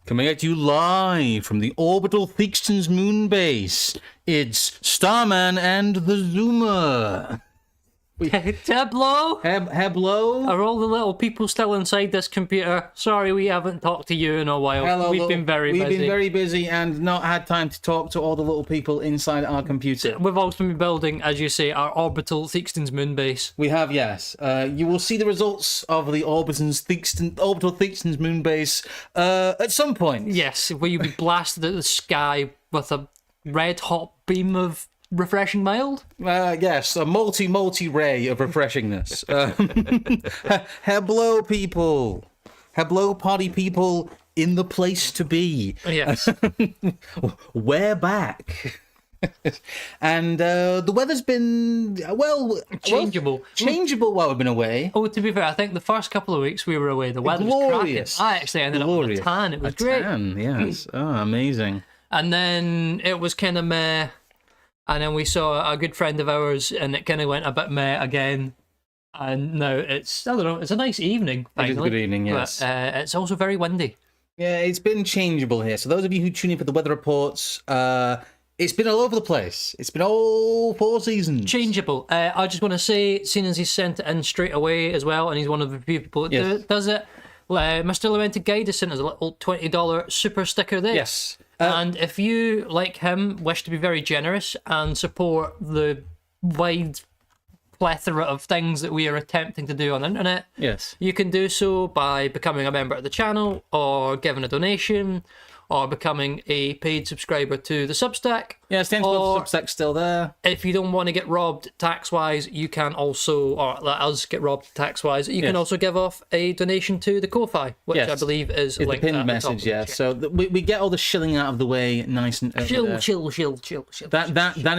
Coming at you live from the Orbital Theakston's moon base, it's Starman and the Zoomer. Heblo? Heblo? Are all the little people still inside this computer? Sorry, we haven't talked to you in a while. Hello, We've been very busy and not had time to talk to all the little people inside our computer. We've also been building, as you say, our Orbital Theakston's moon base. We have, yes. You will see the results of the Orbital Theakston's moon base at some point. Yes, where you'll be blasted at the sky with a red-hot beam of refreshing mild? Yes, a multi-ray of refreshingness. Heblo people. Heblo party people in the place to be. Yes. We're back. And the weather's been, changeable. Changeable while we've been away. Oh, to be fair, I think the first couple of weeks we were away, the weather was glorious. cracking. I actually ended up with a tan. It was great. Tan, yes. Oh, amazing. And then it was kind of meh. And then we saw a good friend of ours, and it kind of went a bit meh again. And now it's, I don't know, it's a nice evening, finally. It is a good evening, yes. But it's also very windy. Yeah, it's been changeable here. So those of you who tune in for the weather reports, it's been all over the place. It's been all 4 seasons. Changeable. I just want to say, seeing as he sent it in straight away as well, and he's one of the few people that does it, Mr. Lamented Guide has sent us a little $20 super sticker there. Yes. And if you, like him, wish to be very generous and support the wide plethora of things that we are attempting to do on the internet, yes, you can do so by becoming a member of the channel, or giving a donation, or becoming a paid subscriber to the Substack. Yeah, the Substack's still there. If you don't want to get robbed tax-wise, you can also, or let us get robbed tax-wise, you can also give off a donation to the Ko-Fi, which I believe is linked the pinned message, yeah. So we get all the shilling out of the way nice and chill. That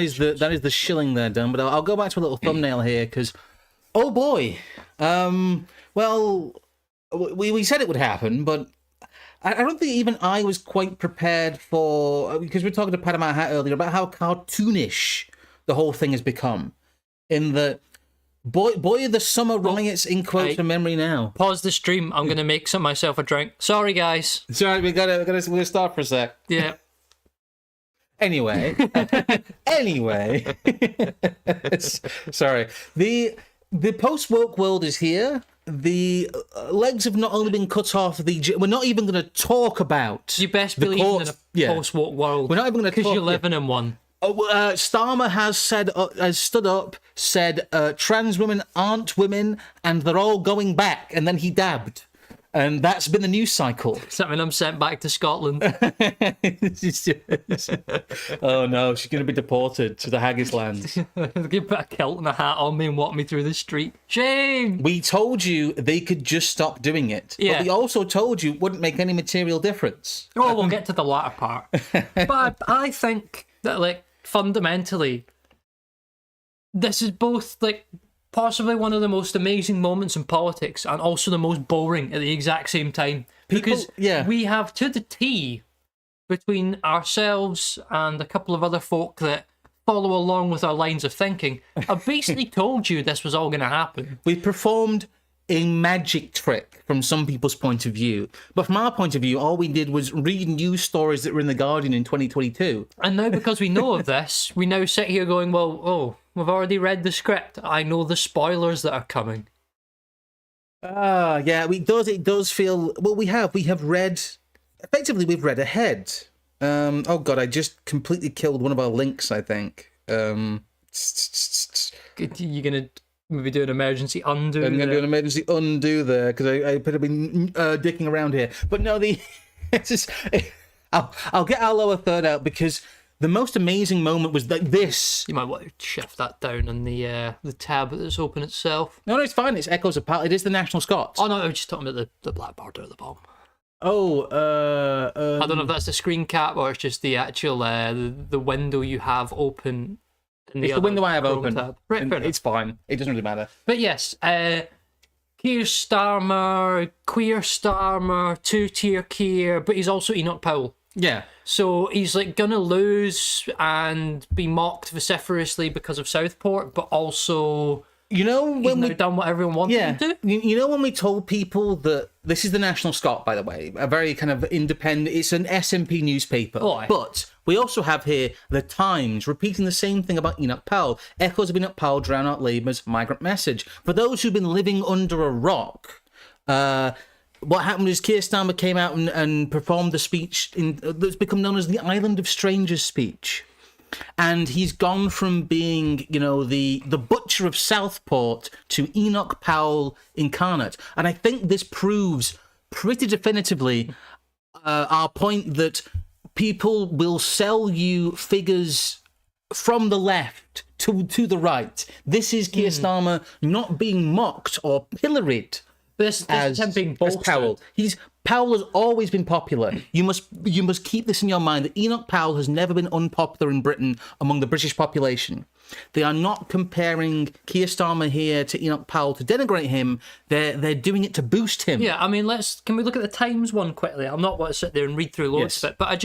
is the shilling there done. But I'll go back to a little thumbnail here, because, oh boy, well, we said it would happen, but I don't think even I was quite prepared for, because we were talking to Pat Hat earlier about how cartoonish the whole thing has become. In the boy of the summer riots in quotes from memory now. Pause the stream. I'm gonna make myself a drink. Sorry, guys. Sorry, we'll stop for a sec. Yeah. Anyway, sorry. The post-woke world is here. The legs have not only been cut off. We're not even going to talk about. You best believe in a post-woke world. We're not even going to talk, because you're living in one. Starmer has stood up, said trans women aren't women, and they're all going back. And then he dabbed. And that's been the news cycle. Something I'm sent back to Scotland. Oh no, she's going to be deported to the Haggis land. Give put a kilt and a hat on me and walk me through the street. Shame! We told you they could just stop doing it. Yeah. But we also told you it wouldn't make any material difference. Oh, we'll get to the latter part. But I think that, like, fundamentally, this is both, like, possibly one of the most amazing moments in politics, and also the most boring at the exact same time. Because we have, to the T, between ourselves and a couple of other folk that follow along with our lines of thinking, I basically told you this was all going to happen. We performed a magic trick from some people's point of view. But from our point of view, all we did was read news stories that were in The Guardian in 2022. And now, because we know of this, we now sit here going, well, we've already read the script. I know the spoilers that are coming. Yeah, it does feel... Well, we have read... Effectively, we've read ahead. Oh, God, I just completely killed one of our links, I think. You're going to maybe do an emergency undo? I'm going to do an emergency undo there, because I could have been dicking around here. But no, it's just... I'll get our lower third out, because... The most amazing moment was that this... You might want to shift that down in the tab that's open itself. No, it's fine. It's Echoes of Power. It is the National Scots. Oh, no, I was just talking about the black border at the bottom. Oh, I don't know if that's the screen cap or it's just the actual the window you have open. It's the window I have open. Tab. Right, it's fine. It doesn't really matter. But yes, Keir Starmer, Queer Starmer, two-tier Keir, but he's also Enoch Powell. Yeah. So he's like gonna lose and be mocked vociferously because of Southport, but also You know, when He's now done what everyone wanted him to do. You know when we told people that this is the National Scot, by the way, a very kind of independent, it's an SNP newspaper. Oh, aye. But we also have here the Times repeating the same thing about Enoch Powell. Echoes of Enoch Powell drown out Labour's migrant message. For those who've been living under a rock, what happened is Keir Starmer came out and performed the speech that's become known as the Island of Strangers speech. And he's gone from being, you know, the butcher of Southport to Enoch Powell incarnate. And I think this proves pretty definitively our point that people will sell you figures from the left to the right. This is Keir Starmer not being mocked or pilloried. This is him being as bolstered. Powell. Powell has always been popular. You must keep this in your mind that Enoch Powell has never been unpopular in Britain among the British population. They are not comparing Keir Starmer here to Enoch Powell to denigrate him. They're doing it to boost him. Yeah, I mean, can we look at the Times one quickly? I'm not going to sit there and read through loads of it, but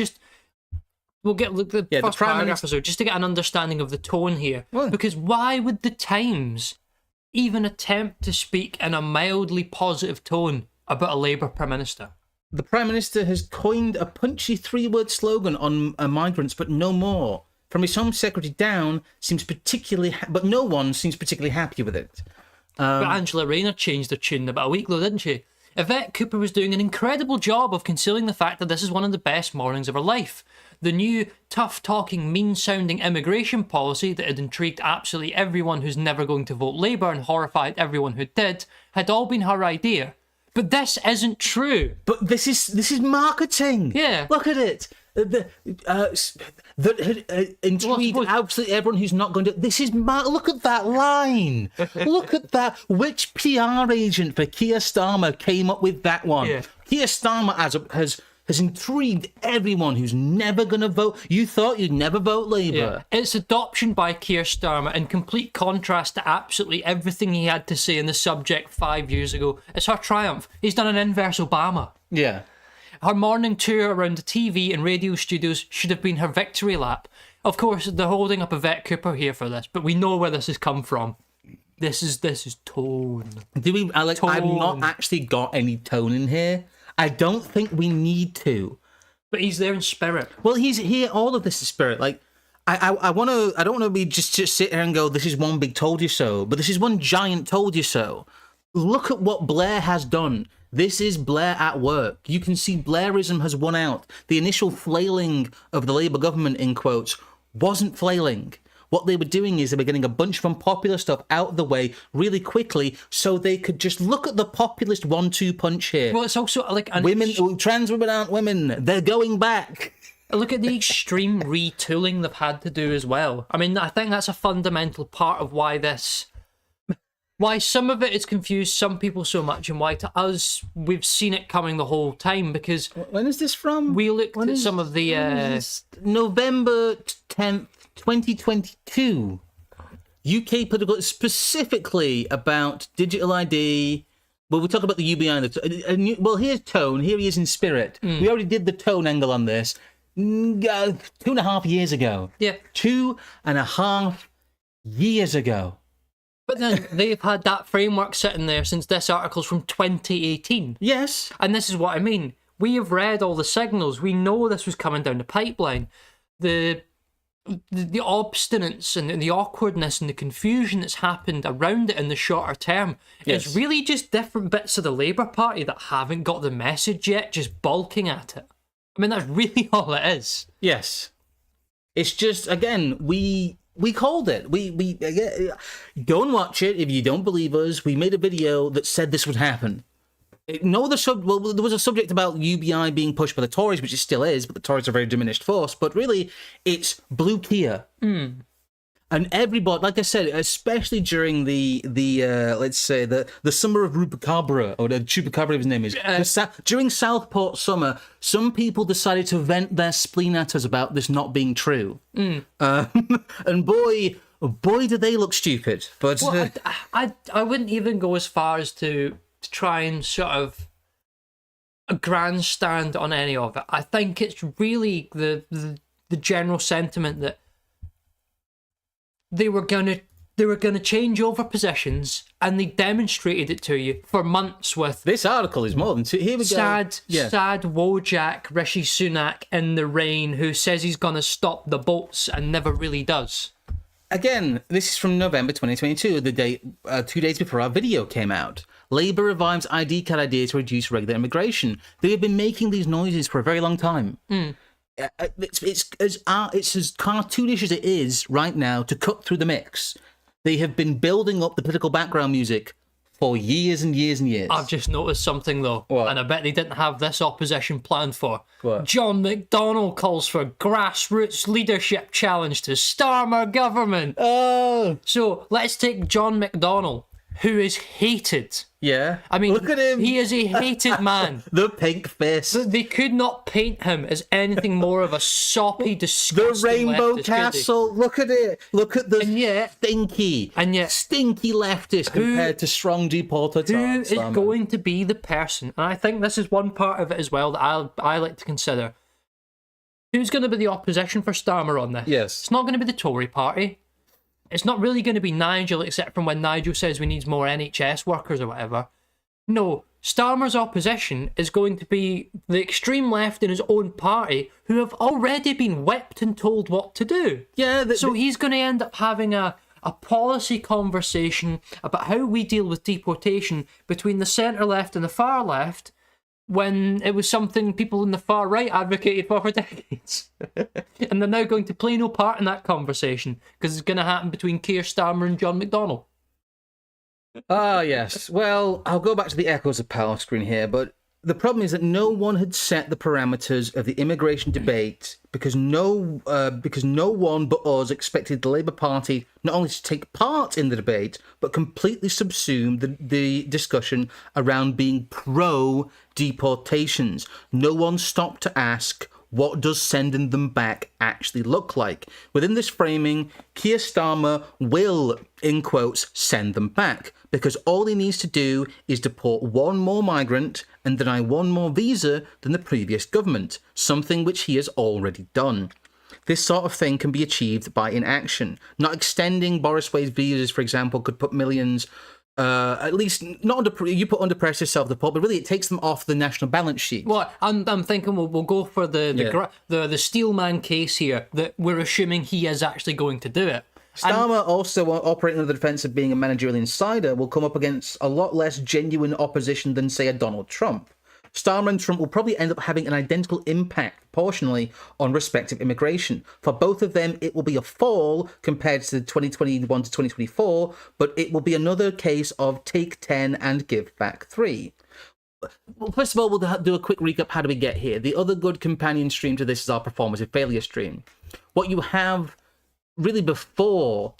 we'll get the first paragraph or so, just to get an understanding of the tone here. Well, because why would the Times even attempt to speak in a mildly positive tone about a Labour Prime Minister? The Prime Minister has coined a punchy three-word slogan on migrants, but no more. From his Home Secretary down, but no one seems particularly happy with it. But Angela Rayner changed her tune about a week ago, didn't she? Yvette Cooper was doing an incredible job of concealing the fact that this is one of the best mornings of her life. The new, tough-talking, mean-sounding immigration policy that had intrigued absolutely everyone who's never going to vote Labour and horrified everyone who did had all been her idea. But this isn't true. But this is marketing. Yeah. Look at it. That had intrigued absolutely everyone who's not going to. Look at that line. Look at that. Which PR agent for Keir Starmer came up with that one? Yeah. Keir Starmer has intrigued everyone who's never going to vote. You thought you'd never vote Labour. Yeah. Its adoption by Keir Starmer, in complete contrast to absolutely everything he had to say on the subject 5 years ago. It's her triumph. He's done an inverse Obama. Yeah. Her morning tour around the TV and radio studios should have been her victory lap. Of course, they're holding up Yvette Cooper here for this, but we know where this has come from. This is tone. Do we, Alex? Tone. I've not actually got any tone in here. I don't think we need to. But he's there in spirit. Well, he's here. All of this is spirit. Like, I don't want to be just sit here and go, this is one big told you so, but this is one giant told you so. Look at what Blair has done. This is Blair at work. You can see Blairism has won out. The initial flailing of the Labour government, in quotes, wasn't flailing. What they were doing is they were getting a bunch of unpopular stuff out of the way really quickly so they could just look at the populist 1-2 punch here. Well, it's also like... Trans women aren't women. They're going back. Look at the extreme retooling they've had to do as well. I mean, I think that's a fundamental part of why some of it is confused some people so much, and why to us we've seen it coming the whole time, because when is this from? We looked at some of the November 10th, 2022 UK political, specifically about digital ID. Well, we talk about the UBI. Well, here's tone. Here he is in spirit. We already did the tone angle on this 2.5 years ago. Yeah, 2.5 years ago. But then they've had that framework sitting there since this article's from 2018. Yes. And this is what I mean. We have read all the signals. We know this was coming down the pipeline. The obstinance and the awkwardness and the confusion that's happened around it in the shorter term is really just different bits of the Labour Party that haven't got the message yet, just balking at it. I mean, that's really all it is. Yes. It's just, again, we called it. We go and watch it if you don't believe us. We made a video that said this would happen. There was a subject about UBI being pushed by the Tories, which it still is, but the Tories are a very diminished force. But really, it's blue Kia. And everybody, like I said, especially during the let's say the summer of Rupacabra, or the Chupacabra, his name is. During Southport summer, some people decided to vent their spleen at us about this not being true. And boy, do they look stupid. But well, I wouldn't even go as far as to try and sort of a grandstand on any of it. I think it's really the general sentiment that they were going to they were going to change over positions, and they demonstrated it to you for months with This article is more than two. Here we go. sad Wojak Rishi Sunak in the rain, who says he's going to stop the boats and never really does. Again, this is from November 2022, the day 2 days before our video came out. Labour revives ID card idea to reduce regular immigration. They have been making these noises for a very long time. It's as cartoonish as it is right now to cut through the mix. They have been building up the political background music for years and years and years. I've just noticed something though, What? and I bet they didn't have this opposition planned for. What? John McDonnell calls for grassroots leadership challenge to Starmer government. Oh, So let's take John McDonnell, who is hated. yeah. I mean, look at him. He is a hated man. The pink fist. They could not paint him as anything more of a soppy, The disgusting Rainbow leftist, could they? Castle. Look at it. Look at the And yet- stinky leftist compared to strong deported. Who is going to be the person? And I think this is one part of it as well that I like to consider. Who's going to be the opposition for Starmer on this? Yes. It's not going to be the Tory party. It's not really going to be Nigel, except from when Nigel says we need more NHS workers or whatever. No, Starmer's opposition is going to be the extreme left in his own party, who have already been whipped and told what to do. Yeah. So he's going to end up having a policy conversation about how we deal with deportation between the centre left and the far left, when it was something people in the far right advocated for decades. And they're now going to play no part in that conversation, because it's going to happen between Keir Starmer and John McDonnell. Ah, yes. Well, I'll go back to the echoes of power screen here, but the problem is that no one had set the parameters of the immigration debate because no one but us expected the Labour Party not only to take part in the debate, but completely subsume the discussion around being pro-deportations. No one stopped to ask, what does sending them back actually look like? Within this framing, Keir Starmer will, in quotes, send them back, because all he needs to do is deport one more migrant and deny one more visa than the previous government, something which he has already done. This sort of thing can be achieved by inaction. Not extending Boris Wade's visas, for example, could put millions, at least not under, you put under pressure self-deport, but really it takes them off the national balance sheet. Well, I'm thinking we'll go for the Steelman case here, that we're assuming he is actually going to do it. Starmer, also operating under the defence of being a managerial insider, will come up against a lot less genuine opposition than, say, a Donald Trump. Starmer and Trump will probably end up having an identical impact proportionally on respective immigration. For both of them, it will be a fall compared to 2021 to 2024, but it will be another case of take 10 and give back 3. Well, first of all, we'll do a quick recap. How do we get here? The other good companion stream to this is our performative failure stream. What you have really before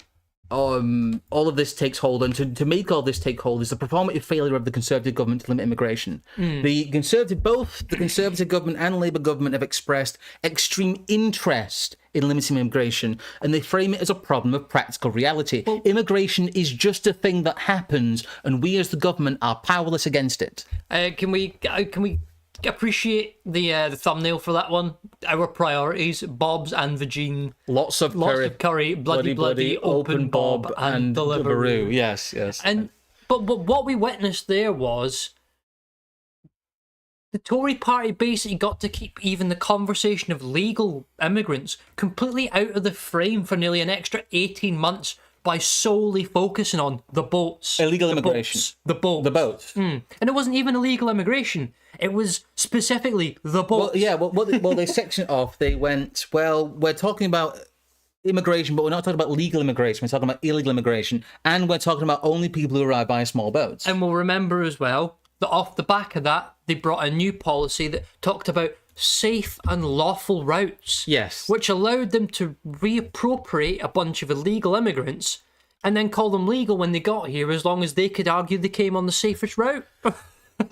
all of this takes hold, and to make all this take hold, is the performative failure of the Conservative government to limit immigration. Both the Conservative government and Labour government have expressed extreme interest in limiting immigration, and they frame it as a problem of practical reality. Well, immigration is just a thing that happens, and we as the government are powerless against it. Can we appreciate the thumbnail for that one? Our priorities: Bob's and Vagine. Lots of curry, bloody, open Bob and Deliveroo. Yes. But what we witnessed there was the Tory party basically got to keep even the conversation of legal immigrants completely out of the frame for nearly an extra 18 months by solely focusing on the boats. Illegal immigration. The boats. And it wasn't even illegal immigration. It was specifically the boats. Well, they sectioned off. They went, well, we're talking about immigration, but we're not talking about legal immigration. We're talking about illegal immigration. And we're talking about only people who arrive by small boats. And we'll remember as well that off the back of that, they brought a new policy that talked about safe and lawful routes. Yes. Which allowed them to reappropriate a bunch of illegal immigrants and then call them legal when they got here, as long as they could argue they came on the safest route.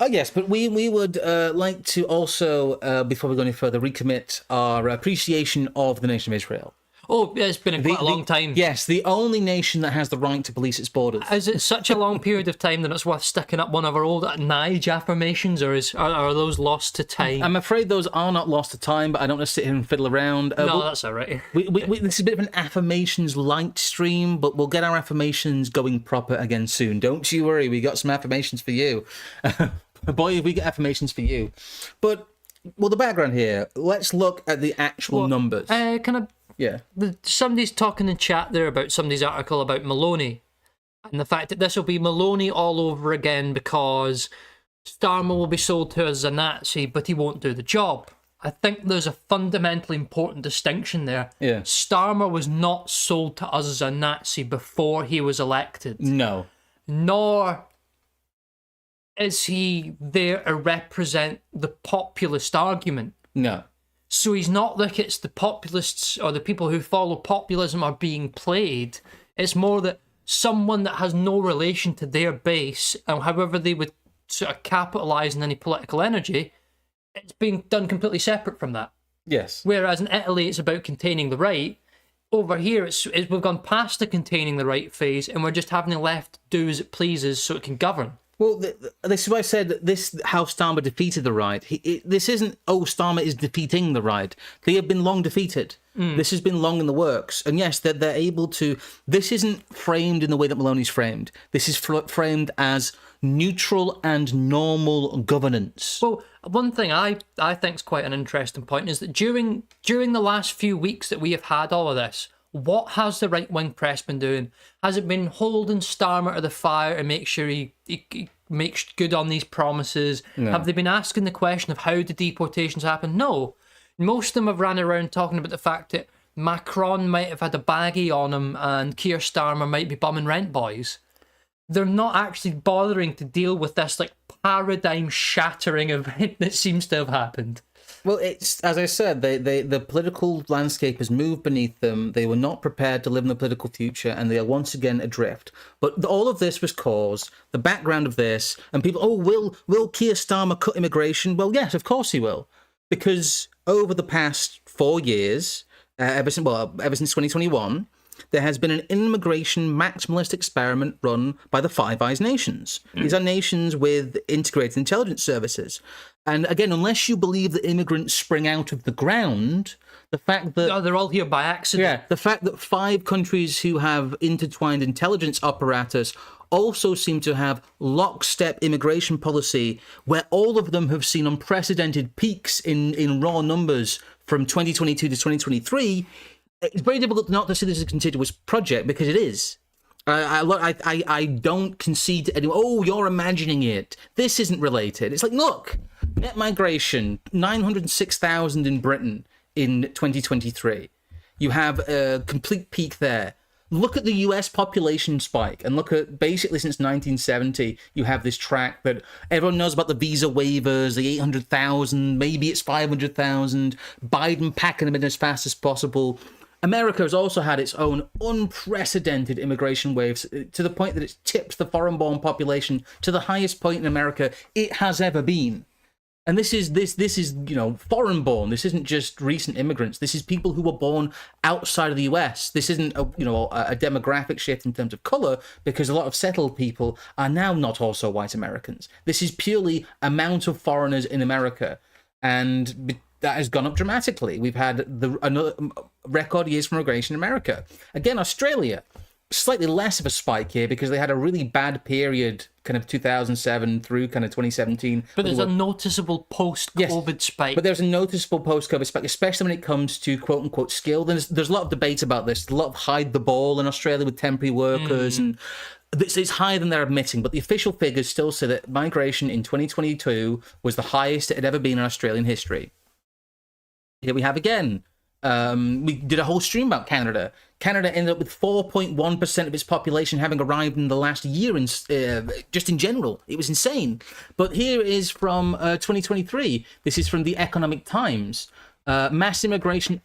Yes, but we would like to also, before we go any further, recommit our appreciation of the nation of Israel. Oh, yeah, it's been quite a long time. Yes, the only nation that has the right to police its borders. Is it such a long period of time that it's worth sticking up one of our old Nige affirmations, or are those lost to time? I'm afraid those are not lost to time, but I don't want to sit here and fiddle around. No, that's all right. This is a bit of an affirmations light stream, but we'll get our affirmations going proper again soon. Don't you worry, we got some affirmations for you. Boy, we get affirmations for you. But, well, the background here, let's look at the actual numbers. Yeah. Somebody's talking in chat there about somebody's article about Maloney, and the fact that this will be Maloney all over again because Starmer will be sold to us as a Nazi, but he won't do the job. I think there's a fundamentally important distinction there. Yeah. Starmer was not sold to us as a Nazi before he was elected. No. Nor is he there to represent the populist argument. No. So he's not like it's the populists or the people who follow populism are being played. It's more that someone that has no relation to their base, and however they would sort of capitalise on any political energy, it's being done completely separate from that. Yes. Whereas in Italy, it's about containing the right. Over here, we've gone past the containing the right phase, and we're just having the left do as it pleases so it can govern. Well, this is why I said how Starmer defeated the right. This isn't, Starmer is defeating the right. They have been long defeated. This has been long in the works. And yes, they're able to... This isn't framed in the way that Maloney's framed. This is framed as neutral and normal governance. Well, one thing I think is quite an interesting point is that during the last few weeks that we have had all of this, what has the right-wing press been doing? Has it been holding Starmer to the fire to make sure he makes good on these promises? No. Have they been asking the question of how the deportations happen? No. Most of them have ran around talking about the fact that Macron might have had a baggie on him and Keir Starmer might be bumming rent boys. They're not actually bothering to deal with this like paradigm-shattering event that seems to have happened. Well, it's, as I said, the political landscape has moved beneath them. They were not prepared to live in the political future, and they are once again adrift. But all of this was caused, the background of this, and people, will Keir Starmer cut immigration? Well, yes, of course he will. Because over the past 4 years, ever since 2021, there has been an immigration maximalist experiment run by the Five Eyes nations. These are nations with integrated intelligence services. And again, unless you believe that immigrants spring out of the ground, the fact that... they're all here by accident. Yeah, the fact that 5 countries who have intertwined intelligence apparatus also seem to have lockstep immigration policy, where all of them have seen unprecedented peaks in raw numbers from 2022 to 2023, it's very difficult not to see this as a continuous project, because it is. I don't concede to anyone, you're imagining it. This isn't related. It's like, look, net migration, 906,000 in Britain in 2023. You have a complete peak there. Look at the US population spike, and look at basically since 1970, you have this track that everyone knows about, the visa waivers, the 800,000, maybe it's 500,000, Biden packing them in as fast as possible. America has also had its own unprecedented immigration waves, to the point that it's tipped the foreign-born population to the highest point in America it has ever been. And this is foreign-born. This isn't just recent immigrants. This is people who were born outside of the US. This isn't a demographic shift in terms of color, because a lot of settled people are now not also white Americans. This is purely amount of foreigners in America, and that has gone up dramatically. We've had another record years for immigration in America. Again, Australia, slightly less of a spike here because they had a really bad period, kind of 2007 through kind of 2017. But there's a noticeable post-COVID spike. But there's a noticeable post-COVID spike, especially when it comes to quote-unquote skill. There's a lot of debate about this. A lot of hide the ball in Australia with temporary workers, and it's higher than they're admitting, but the official figures still say that migration in 2022 was the highest it had ever been in Australian history. Here we have again. We did a whole stream about Canada. Canada ended up with 4.1% of its population having arrived in the last year, just in general. It was insane. But here is from 2023. This is from the Economic Times. Mass immigration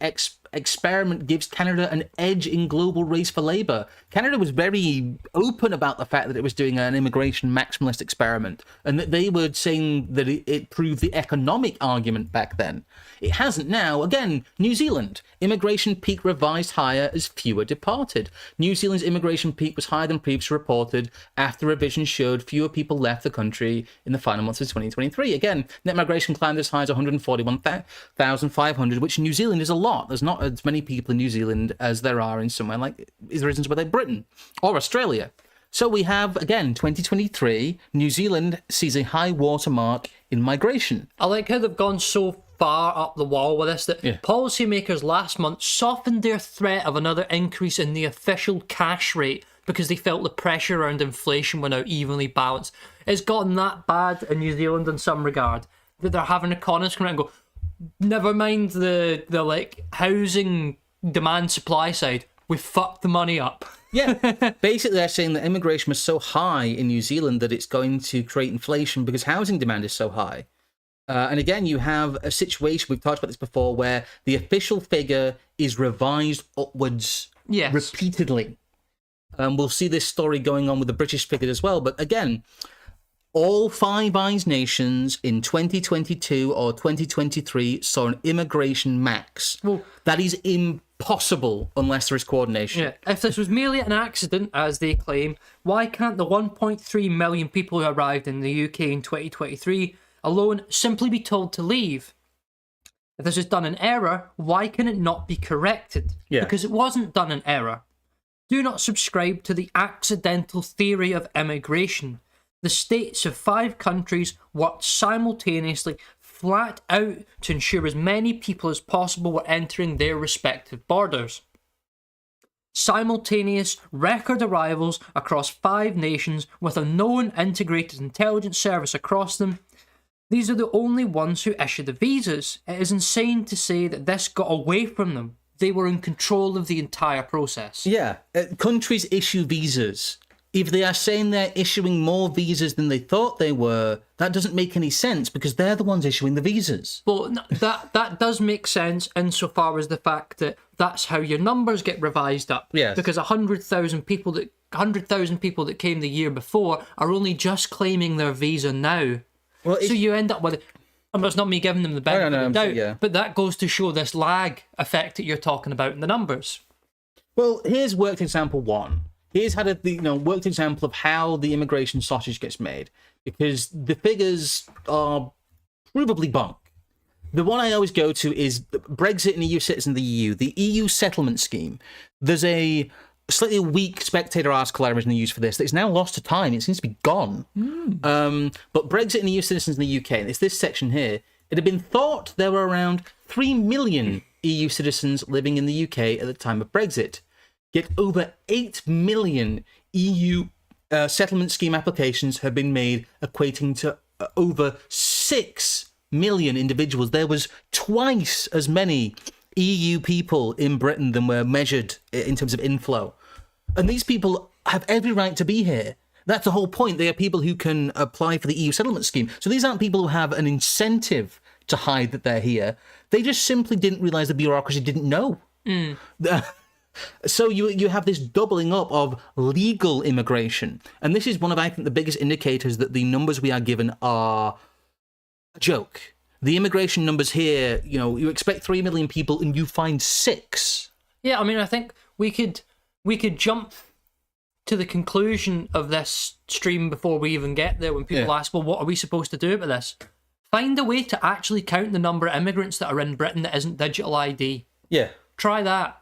experiment gives Canada an edge in global race for labour. Canada was very open about the fact that it was doing an immigration maximalist experiment, and that they were saying that it proved the economic argument back then. It hasn't now. Again, New Zealand, immigration peak revised higher as fewer departed. New Zealand's immigration peak was higher than previously reported after revisions showed fewer people left the country in the final months of 2023. Again, net migration climbed as high as 141,500, which in New Zealand is a lot. There's not as many people in New Zealand as there are in somewhere like, for instance, whether Britain or Australia. So we have, again, 2023, New Zealand sees a high watermark in migration. I like how they've gone so far up the wall with this that policymakers last month softened their threat of another increase in the official cash rate because they felt the pressure around inflation were now evenly balanced. It's gotten that bad in New Zealand in some regard that they're having economists come out and go, never mind the like housing demand supply side, we fucked the money up. Yeah, basically they're saying that immigration was so high in New Zealand that it's going to create inflation because housing demand is so high. And again, you have a situation, we've talked about this before, where the official figure is revised upwards repeatedly. We'll see this story going on with the British figure as well. But again, all Five Eyes nations in 2022 or 2023 saw an immigration max. Well, that is impossible unless there is coordination. Yeah. If this was merely an accident, as they claim, why can't the 1.3 million people who arrived in the UK in 2023 alone simply be told to leave? If this is done in error, why can it not be corrected? Yeah. Because it wasn't done in error. Do not subscribe to the accidental theory of immigration. The states of 5 countries worked simultaneously, flat out, to ensure as many people as possible were entering their respective borders. Simultaneous record arrivals across 5 nations with a known integrated intelligence service across them. These are the only ones who issue the visas. It is insane to say that this got away from them. They were in control of the entire process. Yeah, countries issue visas. If they are saying they're issuing more visas than they thought they were, that doesn't make any sense because they're the ones issuing the visas. Well, that does make sense insofar as the fact that that's how your numbers get revised up. Yes. Because 100,000 people that came the year before are only just claiming their visa now. Well, so you end up with... It's not me giving them the benefit of the doubt, but that goes to show this lag effect that you're talking about in the numbers. Well, here's worked example 1. Here's had a worked example of how the immigration sausage gets made, because the figures are provably bunk. The one I always go to is Brexit and EU citizens of the EU, the EU settlement scheme. There's a slightly weak Spectator article I originally used for this that is now lost to time. It seems to be gone. But Brexit and EU citizens in the UK, and it's this section here, it had been thought there were around 3 million EU citizens living in the UK at the time of Brexit. Yet over 8 million EU settlement scheme applications have been made, equating to over 6 million individuals. There was twice as many EU people in Britain than were measured in terms of inflow. And these people have every right to be here. That's the whole point. They are people who can apply for the EU settlement scheme. So these aren't people who have an incentive to hide that they're here. They just simply didn't realise the bureaucracy didn't know. So you have this doubling up of legal immigration. And this is one of, I think, the biggest indicators that the numbers we are given are a joke. The immigration numbers here, you expect 3 million people and you find 6. Yeah, I mean, I think we could jump to the conclusion of this stream before we even get there when people ask, well, what are we supposed to do about this? Find a way to actually count the number of immigrants that are in Britain that isn't digital ID. Yeah. Try that.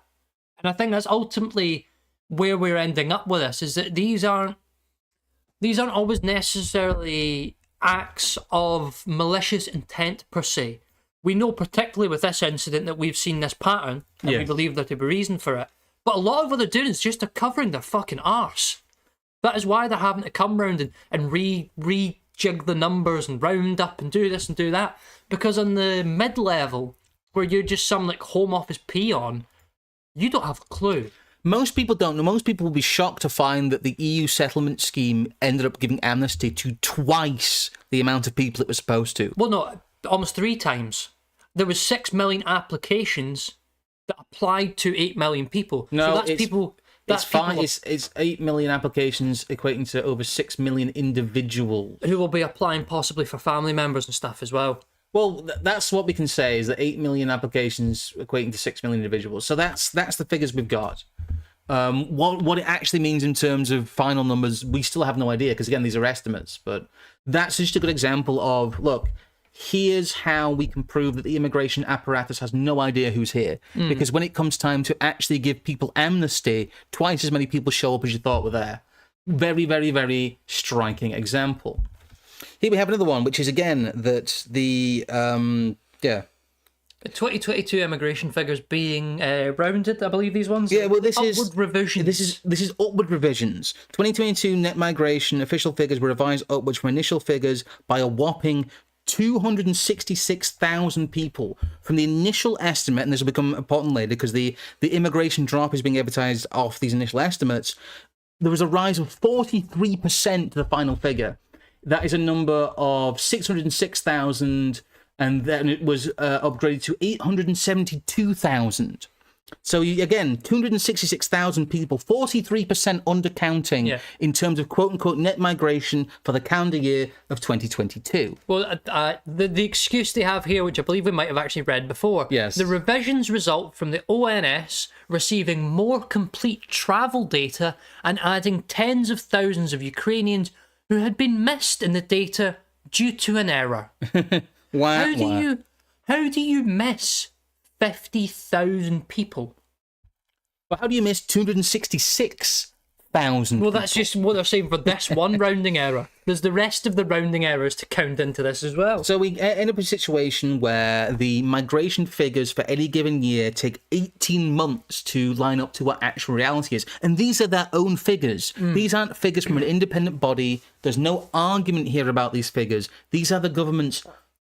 And I think that's ultimately where we're ending up with this, is that these aren't always necessarily acts of malicious intent per se. We know particularly with this incident that we've seen this pattern, and we believe there to be reason for it. But a lot of what they're doing is just they're covering their fucking arse. That is why they're having to come round and rejig the numbers and round up and do this and do that. Because on the mid-level, where you're just some like Home Office peon, you don't have a clue. Most people don't know. Most people will be shocked to find that the EU settlement scheme ended up giving amnesty to twice the amount of people it was supposed to. Well, no, almost 3 times. There was 6 million applications that applied to 8 million people. No, so that's people. That's It's fine. people It's 8 million applications, equating to over 6 million individuals who will be applying possibly for family members and stuff as well. Well, that's what we can say, is that 8 million applications equating to 6 million individuals. So that's the figures we've got. What it actually means in terms of final numbers, we still have no idea, because again, these are estimates. But that's just a good example of, look, here's how we can prove that the immigration apparatus has no idea who's here. Because when it comes time to actually give people amnesty, twice as many people show up as you thought were there. Very, very, very striking example. Here we have another one, which is, again, that the, The 2022 immigration figures being rounded, I believe these ones. Yeah, well, this upward is revisions. This is upward revisions. 2022 net migration official figures were revised upwards from initial figures by a whopping 266,000 people from the initial estimate, and this will become important later because the immigration drop is being advertised off these initial estimates. There was a rise of 43% to the final figure. That is a number of 606,000, and then it was upgraded to 872,000. So again, 266,000 people, 43% undercounting in terms of quote-unquote net migration for the calendar year of 2022. Well, the excuse they have here, which I believe we might have actually read before, Yes. the revisions result from the ONS receiving more complete travel data and adding tens of thousands of Ukrainians who had been missed in the data due to an error. How do you miss 50,000 people? Well, how do you miss 266,000 Well, that's just what they're saying for this one rounding error. There's the rest of the rounding errors to count into this as well. So we end up in a situation where the migration figures for any given year take 18 months to line up to what actual reality is. And these are their own figures. These aren't figures from an independent body. There's no argument here about these figures. These are the government's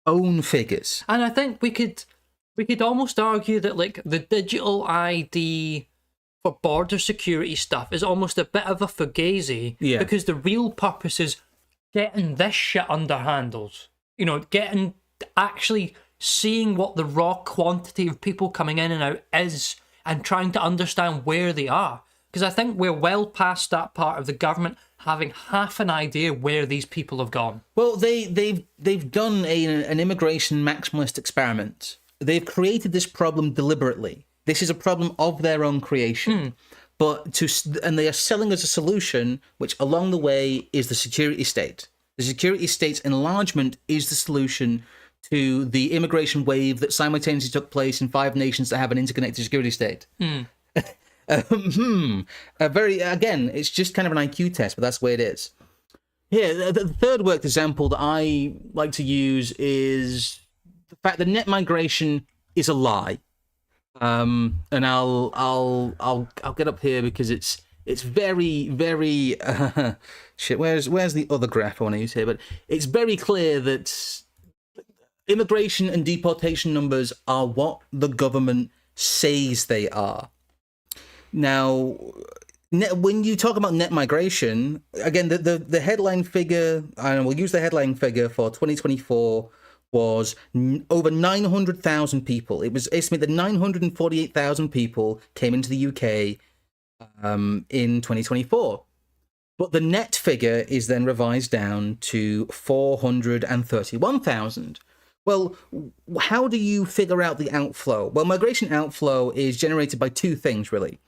own figures. And I think we could almost argue that, like, the digital ID for border security stuff is almost a bit of a fugazi, because the real purpose is getting this shit under handles. You know, actually seeing what the raw quantity of people coming in and out is, and trying to understand where they are. Because I think we're well past that part of the government having half an idea where these people have gone. Well, they've done an immigration maximalist experiment. They've created this problem deliberately. This is a problem of their own creation. And they are selling as a solution, which along the way is the security state. The security state's enlargement is the solution to the immigration wave that simultaneously took place in 5 nations that have an interconnected security state. Again, it's just kind of an IQ test, but that's the way it is. Here, the third worked example that I like to use is the fact that net migration is a lie. And I'll get up here because it's very, very shit. Where's the other graph I want to use here? But it's very clear that immigration and deportation numbers are what the government says they are. Now, when you talk about net migration, again, the headline figure, and we'll use the headline figure for 2024, was over 900,000 people. It was estimated that 948,000 people came into the UK in 2024. But the net figure is then revised down to 431,000. Well, how do you figure out the outflow? Well, migration outflow is generated by 2 things, really.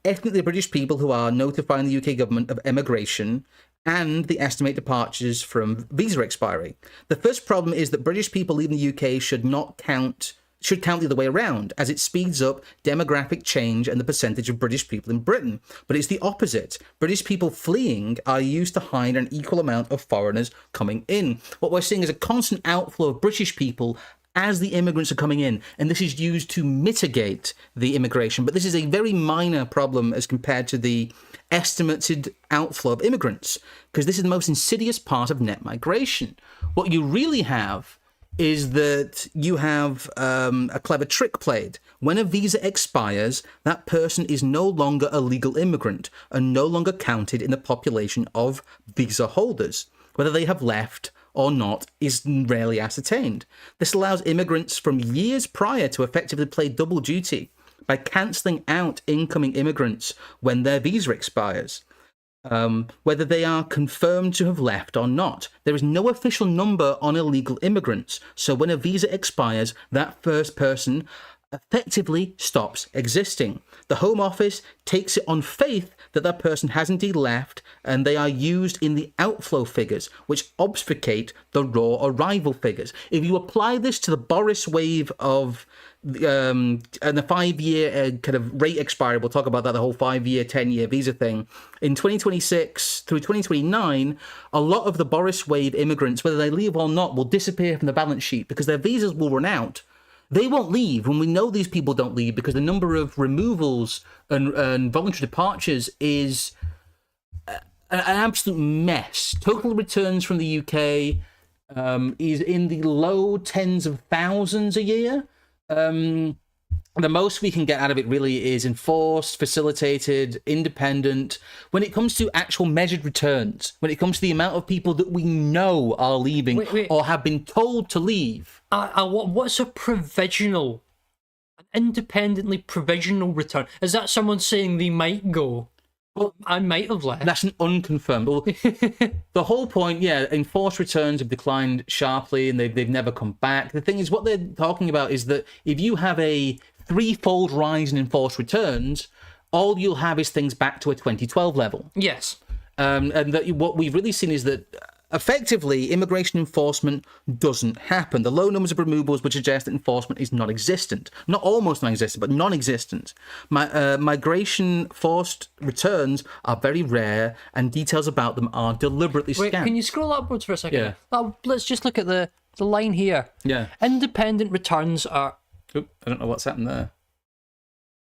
Ethnically British people who are notifying the UK government of emigration, and the estimate departures from visa expiry. The first problem is that British people leaving the UK should count the other way around, as it speeds up demographic change and the percentage of British people in Britain. But it's the opposite. British people fleeing are used to hide an equal amount of foreigners coming in. What we're seeing is a constant outflow of British people as the immigrants are coming in, and this is used to mitigate the immigration. But this is a very minor problem as compared to the estimated outflow of immigrants, because this is the most insidious part of net migration. What you really have is that you have a clever trick played. When a visa expires, that person is no longer a legal immigrant and no longer counted in the population of visa holders. Whether they have left or not is rarely ascertained. This allows immigrants from years prior to effectively play double duty. by cancelling out incoming immigrants when their visa expires, whether they are confirmed to have left or not. There is no official number on illegal immigrants, so when a visa expires, that first person effectively stops existing. The Home Office takes it on faith that that person has indeed left, and they are used in the outflow figures, which obfuscate the raw arrival figures. If you apply this to the Boris wave of and the 5-year kind of rate expiry, we'll talk about that, the whole 5-year, 10-year visa thing. In 2026 through 2029, a lot of the Boris wave immigrants, whether they leave or not, will disappear from the balance sheet because their visas will run out. They won't leave when we know these people don't leave because the number of removals and voluntary departures is an absolute mess. Total returns from the UK is in the low tens of thousands a year. The most we can get out of it really is enforced, facilitated, independent. When it comes to actual measured returns, when it comes to the amount of people that we know are leaving or have been told to leave. What's a provisional, an independently provisional return? Is that someone saying they might go? Well, I might have left. That's an unconfirmed. Well, the whole point, enforced returns have declined sharply and they've never come back. The thing is, what they're talking about is that if you have a threefold rise in enforced returns, all you'll have is things back to a 2012 level. Yes. And that what we've really seen is that effectively immigration enforcement doesn't happen. The low numbers of removals would suggest that enforcement is non-existent. Not almost non-existent, but non-existent. Migration forced returns are very rare and details about them are deliberately scant. Wait, can you scroll upwards for a second? Yeah. Let's just look at the line here. Yeah. Independent returns are... Oop, I don't know what's happened there.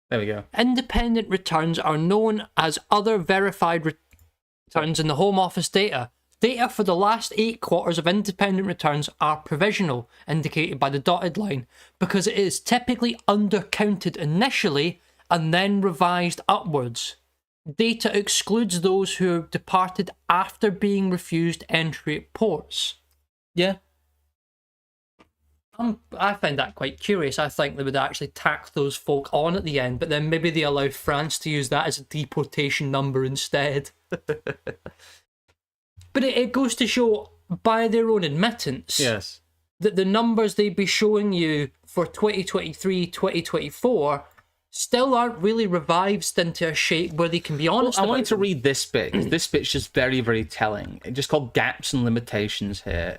There we go. Independent returns are known as other verified returns in the Home Office data. Data for the last 8 quarters of independent returns are provisional, indicated by the dotted line, because it is typically undercounted initially and then revised upwards. Data excludes those who have departed after being refused entry at ports. Yeah. I find that quite curious. I think they would actually tack those folk on at the end, but then maybe they allow France to use that as a deportation number instead. But it goes to show, by their own admittance, yes, that the numbers they'd be showing you for 2023, 2024 still aren't really revised into a shape where they can be honest. I wanted to read this bit. This bit's just very, very telling. It's just called gaps and limitations here.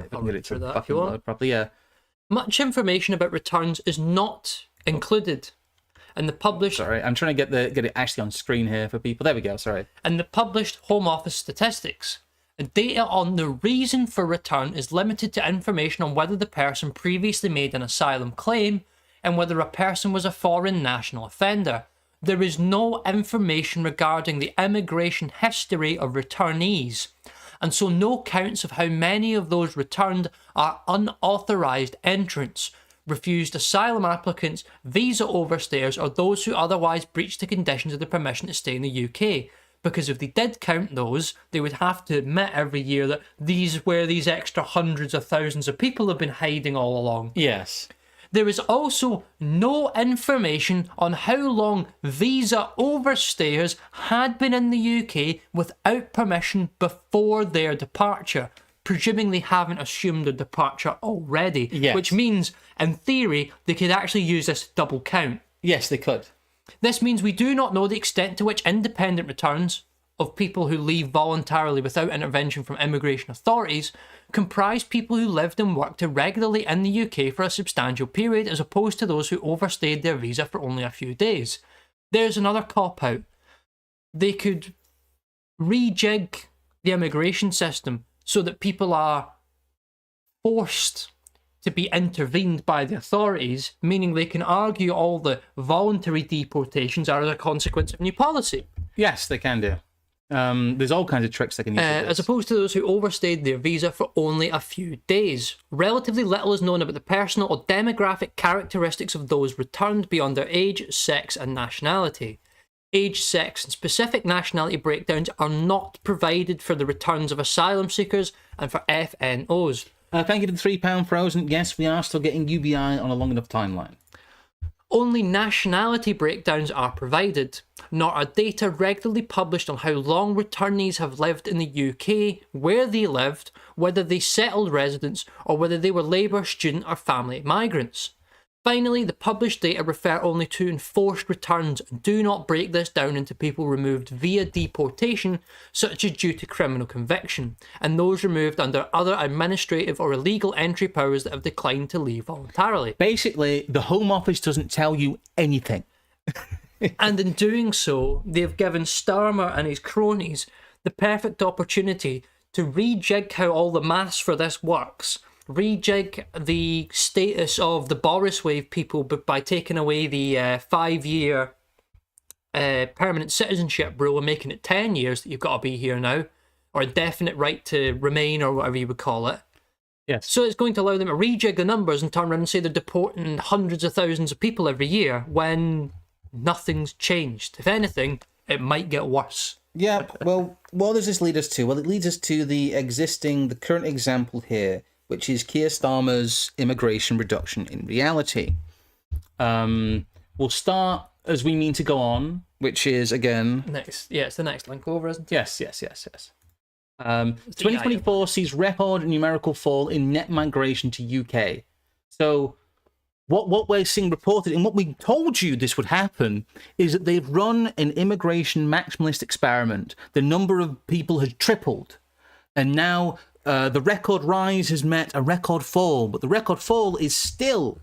If I can get it to fucking load properly. Yeah. Much information about returns is not included in the published... Sorry, I'm trying to get it actually on screen here for people. There we go, sorry. In the published Home Office statistics, the data on the reason for return is limited to information on whether the person previously made an asylum claim and whether a person was a foreign national offender. There is no information regarding the immigration history of returnees, and so no counts of how many of those returned are unauthorised entrants, refused asylum applicants, visa overstayers, or those who otherwise breached the conditions of the permission to stay in the UK. Because if they did count those, they would have to admit every year that these extra hundreds of thousands of people have been hiding all along. Yes. There is also no information on how long visa overstayers had been in the UK without permission before their departure, presuming they haven't assumed their departure already. Yes. Which means, in theory, they could actually use this double count. Yes, they could. This means we do not know the extent to which independent returns of people who leave voluntarily without intervention from immigration authorities comprise people who lived and worked irregularly in the UK for a substantial period, as opposed to those who overstayed their visa for only a few days. There's another cop-out. They could rejig the immigration system so that people are forced to be intervened by the authorities, meaning they can argue all the voluntary deportations are as a consequence of new policy. Yes, they can do. There's all kinds of tricks they can use. As opposed to those who overstayed their visa for only a few days. Relatively little is known about the personal or demographic characteristics of those returned beyond their age, sex, and nationality. Age, sex, and specific nationality breakdowns are not provided for the returns of asylum seekers and for FNOs. Thank you to the £3 frozen. Yes, we are still getting UBI on a long enough timeline. Only nationality breakdowns are provided, nor are data regularly published on how long returnees have lived in the UK, where they lived, whether they settled residence, or whether they were labour, student, or family migrants. Finally, the published data refer only to enforced returns and do not break this down into people removed via deportation, such as due to criminal conviction, and those removed under other administrative or illegal entry powers that have declined to leave voluntarily. Basically, the Home Office doesn't tell you anything. And in doing so, they've given Starmer and his cronies the perfect opportunity to rejig how all the maths for this works. Rejig the status of the Boris Wave people by taking away the 5-year permanent citizenship rule and making it 10 years that you've got to be here now, or a definite right to remain, or whatever you would call it. Yes. So it's going to allow them to rejig the numbers and turn around and say they're deporting hundreds of thousands of people every year when nothing's changed. If anything, it might get worse. Yeah, well, what does this lead us to? Well, it leads us to the current example here, which is Keir Starmer's immigration reduction in reality. We'll start as we mean to go on, which is, again... Next, yeah, it's the next link over, isn't it? Yes. 2024 sees record numerical fall in net migration to UK. So what we're seeing reported, and what we told you this would happen, is that they've run an immigration maximalist experiment. The number of people has tripled, and now... the record rise has met a record fall, but the record fall is still,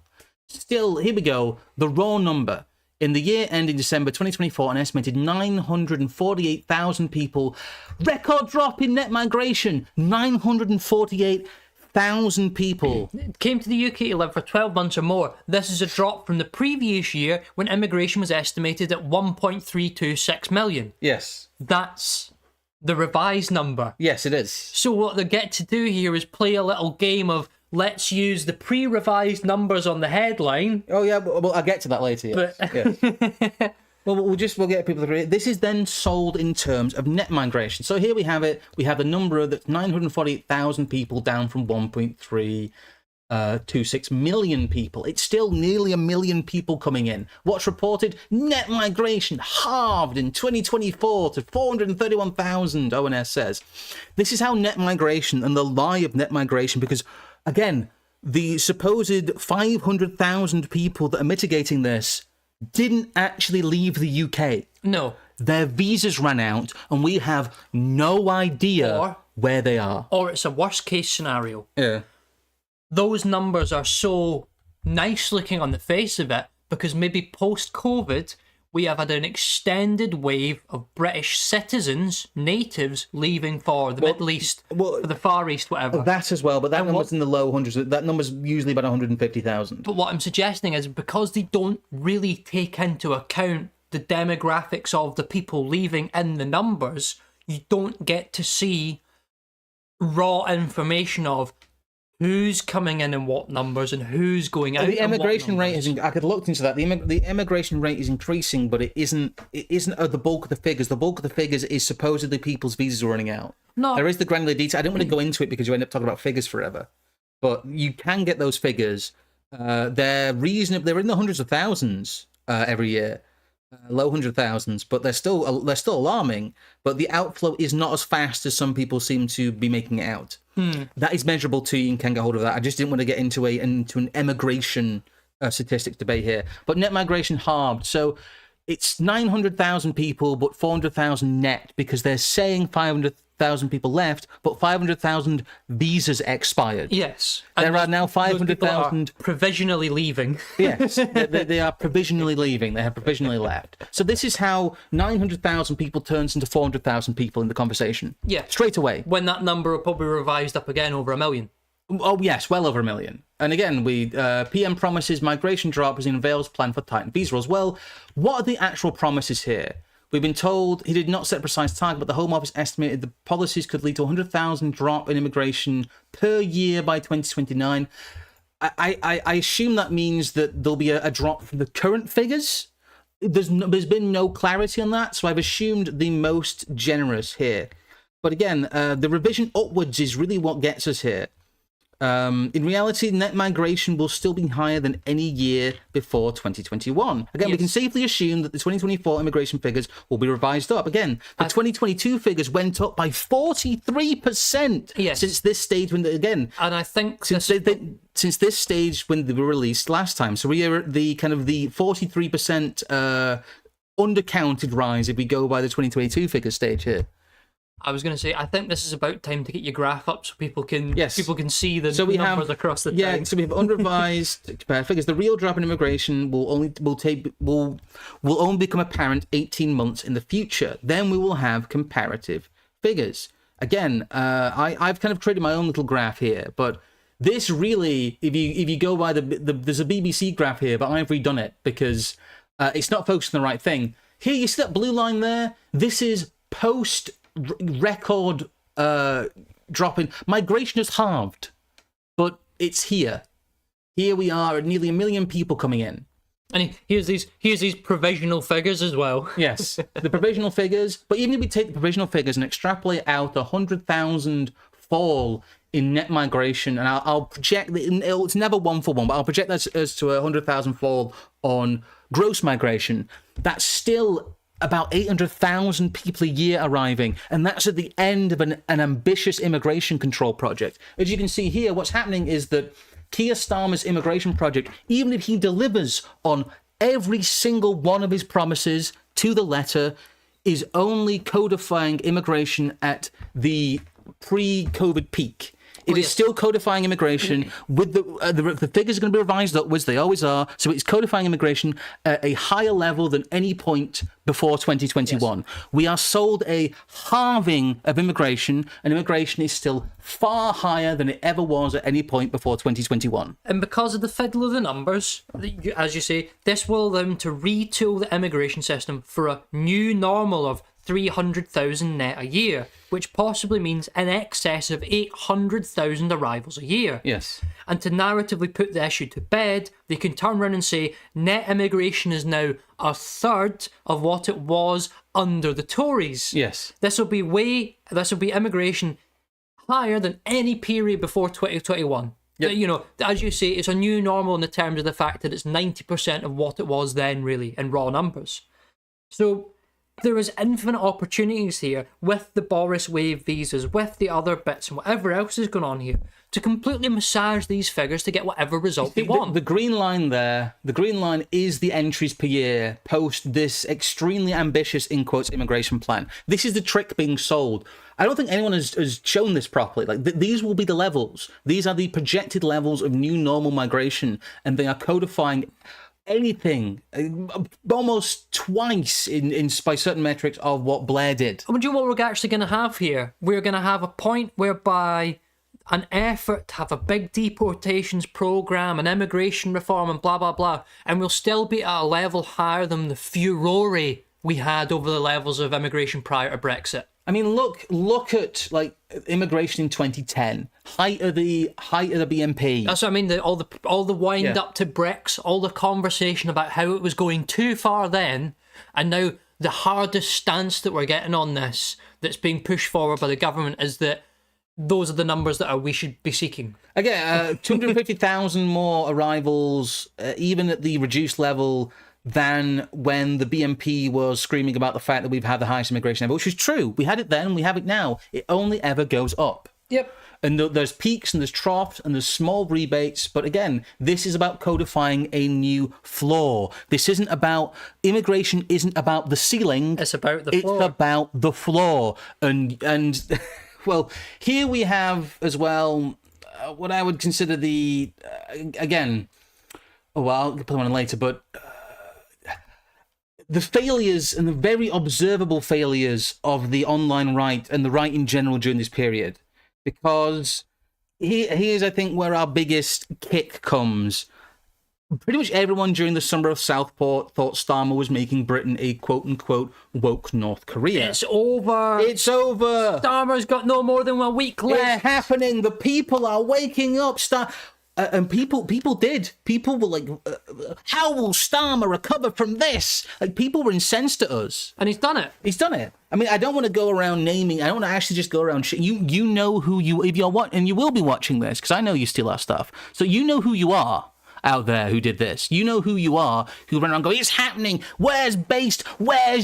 here we go, the raw number. In the year ending December 2024, an estimated 948,000 people. Record drop in net migration, 948,000 people. Came to the UK to live for 12 months or more. This is a drop from the previous year when immigration was estimated at 1.326 million. Yes. That's the revised number. Yes, it is. So what they get to do here is play a little game of let's use the pre-revised numbers on the headline. Oh yeah, well I'll get to that later. Yes. Yes. Well, we'll get people through it. This is then sold in terms of net migration. So here we have it. We have the number of 948,000 people down from 1.326 million people. It's still nearly 1 million people coming in. What's reported? Net migration halved in 2024 to 431,000, ONS says. This is how net migration and the lie of net migration, because, again, the supposed 500,000 people that are mitigating this didn't actually leave the UK. No. Their visas ran out, and we have no idea where they are. Or it's a worst case scenario. Yeah. Those numbers are so nice looking on the face of it because maybe post-COVID, we have had an extended wave of British citizens, natives, leaving for the Middle East, for the Far East, whatever. That as well, but that number's in the low hundreds. That number's usually about 150,000. But what I'm suggesting is because they don't really take into account the demographics of the people leaving in the numbers, you don't get to see raw information of who's coming in and what numbers and who's going out. The immigration rate is. I could look into that. The immigration rate is increasing, but it isn't the bulk of the figures. The bulk of the figures is supposedly people's visas are running out. No, there is the granular detail. I don't want to go into it because you end up talking about figures forever. But you can get those figures. They're reasonable. They're in the hundreds of thousands every year. Low 100,000s, but they're still alarming. But the outflow is not as fast as some people seem to be making it out. That is measurable too. You can get hold of that. I just didn't want to get into an immigration statistics debate here. But net migration halved, so it's 900,000 people, but 400,000 net because they're saying 500,000 people left, but 500,000 visas expired. Yes, there are now 500,000 provisionally leaving. Yes, they are provisionally leaving. They have provisionally left. So this is how 900,000 people turns into 400,000 people in the conversation. Yeah, straight away. When that number will probably revised up again over 1 million. Oh yes, well over 1 million. And again, PM promises migration drop as unveils plan for tightened visa rules. Well, what are the actual promises here? We've been told he did not set a precise target, but the Home Office estimated the policies could lead to 100,000 drop in immigration per year by 2029. I assume that means that there'll be a drop from the current figures. There's been no clarity on that, so I've assumed the most generous here. But again, the revision upwards is really what gets us here. In reality, net migration will still be higher than any year before 2021. Again, we can safely assume that the 2024 immigration figures will be revised up. Again, the 2022 figures went up by 43% since this stage when, again... And I think... Since this stage when they were released last time. So we are at the kind of the 43% undercounted rise if we go by the 2022 figure stage here. I was going to say, I think this is about time to get your graph up so people can see the numbers across the time. Yeah, so we have unrevised compare figures. The real drop in immigration will only become apparent 18 months in the future. Then we will have comparative figures. Again, I've kind of created my own little graph here, but this really, if you go by there's a BBC graph here, but I've redone it because it's not focused on the right thing. Here, you see that blue line there? This is post record drop in. Migration has halved, but it's here. Here we are at nearly 1 million people coming in. And here's these provisional figures as well. Yes, the provisional figures. But even if we take the provisional figures and extrapolate out 100,000 fall in net migration, and I'll project it's never one for one, but I'll project that as to 100,000 fall on gross migration. That's still about 800,000 people a year arriving, and that's at the end of an ambitious immigration control project. As you can see here, what's happening is that Keir Starmer's immigration project, even if he delivers on every single one of his promises to the letter, is only codifying immigration at the pre-COVID peak. It is still codifying immigration with the figures are going to be revised upwards. They always are. So it's codifying immigration at a higher level than any point before 2021. Yes. We are sold a halving of immigration, and immigration is still far higher than it ever was at any point before 2021. And because of the fiddle of the numbers, as you say, this will allow them to retool the immigration system for a new normal of 300,000 net a year, which possibly means in excess of 800,000 arrivals a year. Yes. And to narratively put the issue to bed, they can turn around and say net immigration is now a third of what it was under the Tories. Yes. This will be immigration higher than any period before 2021. Yep. You know, as you say, it's a new normal in the terms of the fact that it's 90% of what it was then, really, in raw numbers. So there is infinite opportunities here with the Boris wave visas, with the other bits and whatever else is going on here, to completely massage these figures to get whatever result they want. The green line there, the green line is the entries per year post this extremely ambitious, in quotes, immigration plan. This is the trick being sold. I don't think anyone has shown this properly. Like these will be the levels. These are the projected levels of new normal migration, and they are codifying anything almost twice in by certain metrics of what Blair did. But you know what we're actually going to have here? We're going to have a point whereby an effort to have a big deportations program, an immigration reform, and blah blah blah, and we'll still be at a level higher than the furore we had over the levels of immigration prior to Brexit. I mean, look at like immigration in 2010, height of the BNP. That's what I mean. All the wind up to Brexit, all the conversation about how it was going too far then, and now the hardest stance that we're getting on this, that's being pushed forward by the government, is that those are the numbers that we should be seeking. Again, 250,000 more arrivals, even at the reduced level, than when the BNP was screaming about the fact that we've had the highest immigration ever, which is true. We had it then, we have it now. It only ever goes up. Yep. And there's peaks and there's troughs and there's small rebates. But again, this is about codifying a new floor. This isn't about, immigration isn't about the ceiling. It's about the floor. It's about the floor. And well, here we have as well what I would consider the, again, I'll put them on later, but the failures and the very observable failures of the online right and the right in general during this period. Because here's, I think, where our biggest kick comes. Pretty much everyone during the summer of Southport thought Starmer was making Britain a quote-unquote woke North Korea. It's over. It's over. Starmer's got no more than a week left. It's happening. The people are waking up. And people did. People were like, how will Starmer recover from this? Like, people were incensed at us. And he's done it. He's done it. I mean, I don't want to go around naming. I don't want to actually just go around. You know who you, if you're what, and you will be watching this, because I know you steal our stuff. So you know who you are out there who did this. You know who you are who ran around going, it's happening. Where's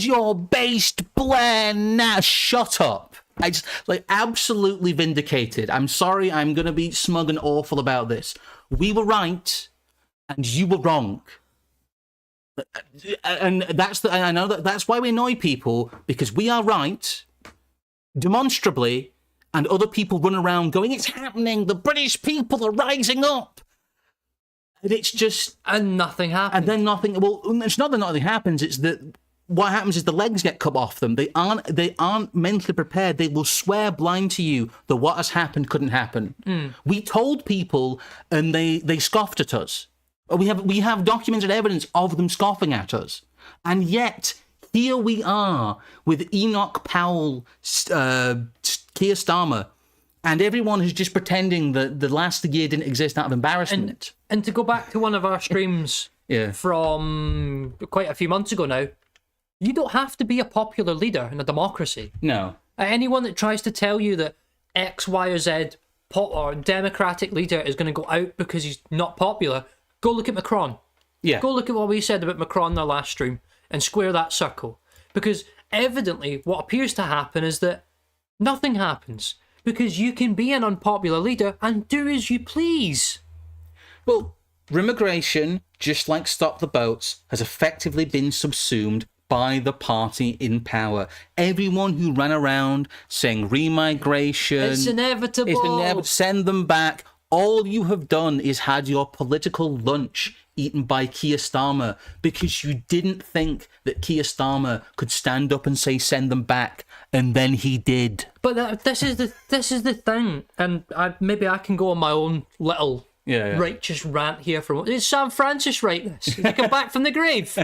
your based Blair now? Shut up. I just, like, absolutely vindicated. I'm sorry, I'm going to be smug and awful about this. We were right, and you were wrong. And I know that's why we annoy people, because we are right, demonstrably, and other people run around going, it's happening, the British people are rising up. And it's just... And nothing happens. And then nothing... Well, it's not that nothing happens, it's that... What happens is the legs get cut off them. They aren't mentally prepared. They will swear blind to you that what has happened couldn't happen. We told people, and they scoffed at us. We have documented evidence of them scoffing at us, and yet here we are with Enoch Powell, Keir Starmer, and everyone who's just pretending that the last year didn't exist out of embarrassment. And to go back to one of our streams from quite a few months ago now. You don't have to be a popular leader in a democracy. No. Anyone that tries to tell you that X, Y, or Z or Democratic leader is going to go out because he's not popular, go look at Macron. Yeah. Go look at what we said about Macron in our last stream and square that circle. Because evidently what appears to happen is that nothing happens. Because you can be an unpopular leader and do as you please. Well, immigration, just like Stop the Boats, has effectively been subsumed by the party in power. Everyone who ran around saying remigration... It's inevitable. Send them back. All you have done is had your political lunch eaten by Keir Starmer because you didn't think that Keir Starmer could stand up and say send them back, and then he did. But this is the thing, and maybe I can go on my own little... righteous rant here from... Did Sam Francis write this? Did he come back from the grave?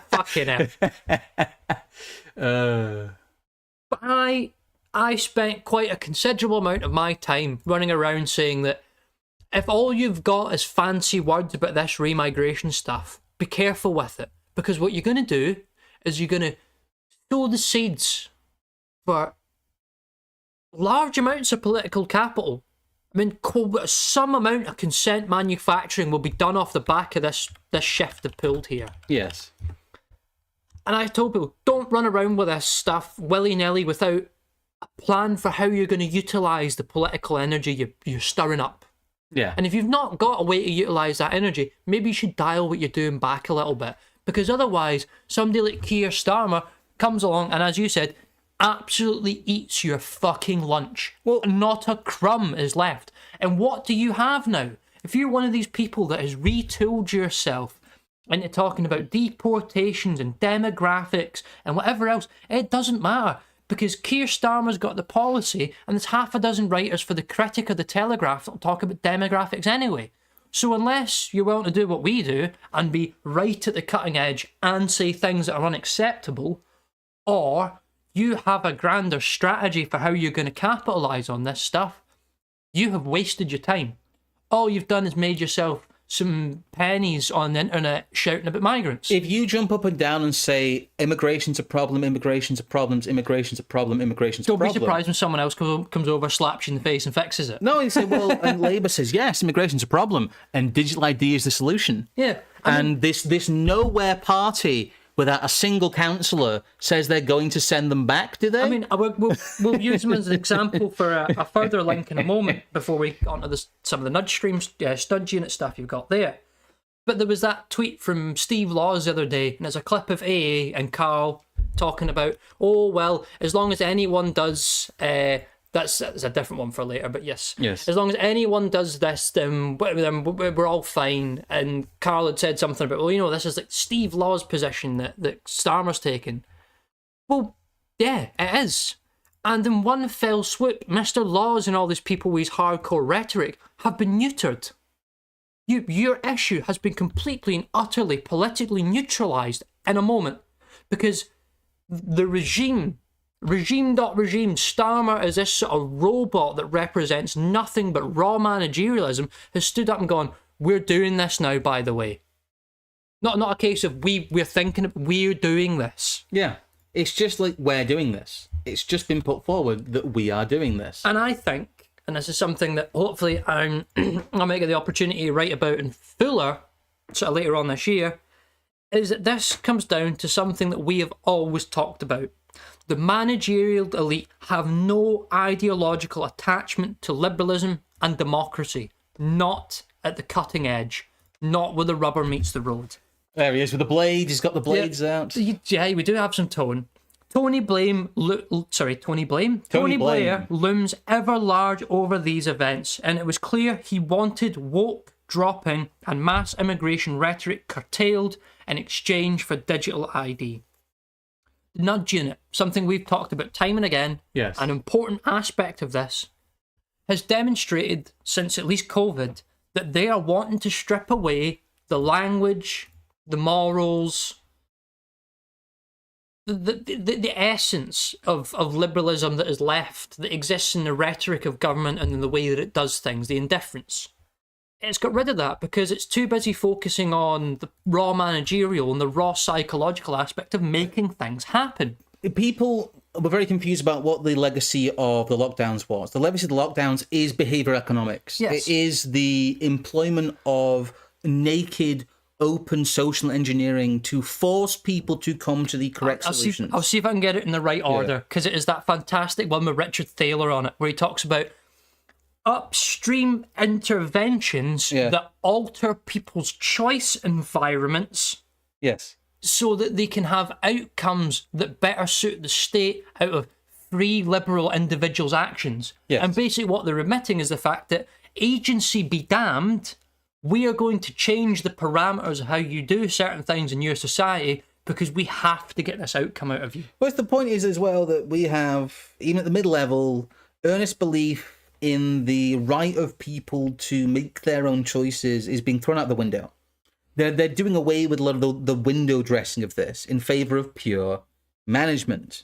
Fucking hell. But I spent quite a considerable amount of my time running around saying that if all you've got is fancy words about this remigration stuff, be careful with it. Because what you're going to do is you're going to sow the seeds for large amounts of political capital. I mean, some amount of consent manufacturing will be done off the back of this shift they've pulled here. Yes. And I told people, don't run around with this stuff willy-nilly without a plan for how you're going to utilise the political energy you're stirring up. Yeah. And if you've not got a way to utilise that energy, maybe you should dial what you're doing back a little bit. Because otherwise, somebody like Keir Starmer comes along and, as you said, absolutely eats your fucking lunch. Well, not a crumb is left. And what do you have now? If you're one of these people that has retooled yourself into talking about deportations and demographics and whatever else, it doesn't matter. Because Keir Starmer's got the policy, and there's half a dozen writers for the Critic of the Telegraph that'll talk about demographics anyway. So unless you're willing to do what we do and be right at the cutting edge and say things that are unacceptable, or you have a grander strategy for how you're going to capitalise on this stuff, you have wasted your time. All you've done is made yourself some pennies on the internet shouting about migrants. If you jump up and down and say immigration's a problem, immigration's a problem, immigration's a problem, immigration's a problem... Don't be surprised when someone else comes over, slaps you in the face and fixes it. No, you say, well, and Labour says, yes, immigration's a problem, and digital ID is the solution. Yeah. And this nowhere party without a single councillor says they're going to send them back, do they? I mean, we'll use them as an example for a further link in a moment before we get onto some of the nudge streams, stud unit stuff you've got there. But there was that tweet from Steve Laws the other day, and there's a clip of AA and Carl talking about, oh, well, as long as anyone does... That's a different one for later, but yes. As long as anyone does this, then we're all fine. And Carl had said something about, well, this is like Steve Law's position that Starmer's taken. Well, yeah, it is. And in one fell swoop, Mr. Laws and all these people with his hardcore rhetoric have been neutered. Your issue has been completely and utterly politically neutralised in a moment, because the regime Regime. Starmer, is this sort of robot that represents nothing but raw managerialism, has stood up and gone, we're doing this now, by the way. Not a case of we're thinking, we're doing this. Yeah. It's just like, we're doing this. It's just been put forward that we are doing this. And I think, and this is something that hopefully I'll make the opportunity to write about in fuller, sort of later on this year, is that this comes down to something that we have always talked about. The managerial elite have no ideological attachment to liberalism and democracy. Not at the cutting edge. Not where the rubber meets the road. There he is with the blade. He's got the blades out. Yeah, we do have some tone. Tony Blair looms ever large over these events, and it was clear he wanted woke dropping and mass immigration rhetoric curtailed in exchange for digital ID. Nudge unit, something we've talked about time and again, Yes. an important aspect of this, has demonstrated since at least COVID that they are wanting to strip away the language, the morals, the essence of liberalism that is left, that exists in the rhetoric of government and in the way that it does things, the indifference. It's got rid of that because it's too busy focusing on the raw managerial and the raw psychological aspect of making things happen. People were very confused about what the legacy of the lockdowns was. The legacy of the lockdowns is behavioral economics. Yes. It is the employment of naked, open social engineering to force people to come to the correct solutions. I'll see if I can get it in the right order, because it is that fantastic one with Richard Thaler on it, where he talks about upstream interventions that alter people's choice environments. Yes. So that they can have outcomes that better suit the state out of free liberal individuals' actions. Yes. And basically what they're admitting is the fact that agency be damned, we are going to change the parameters of how you do certain things in your society because we have to get this outcome out of you. Well, the point is as well that we have, even at the mid-level, earnest belief in the right of people to make their own choices is being thrown out the window. They're doing away with a lot of the window dressing of this in favour of pure management.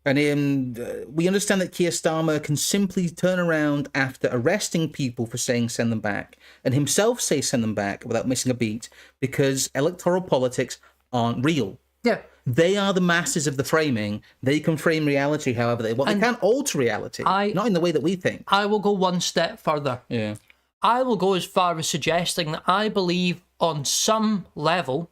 And we understand that Keir Starmer can simply turn around after arresting people for saying send them back, and himself say send them back without missing a beat, because electoral politics aren't real. Yeah. They are the masters of the framing. They can frame reality however they want. They can't alter reality, not in the way that we think. I will go one step further. Yeah. I will go as far as suggesting that I believe on some level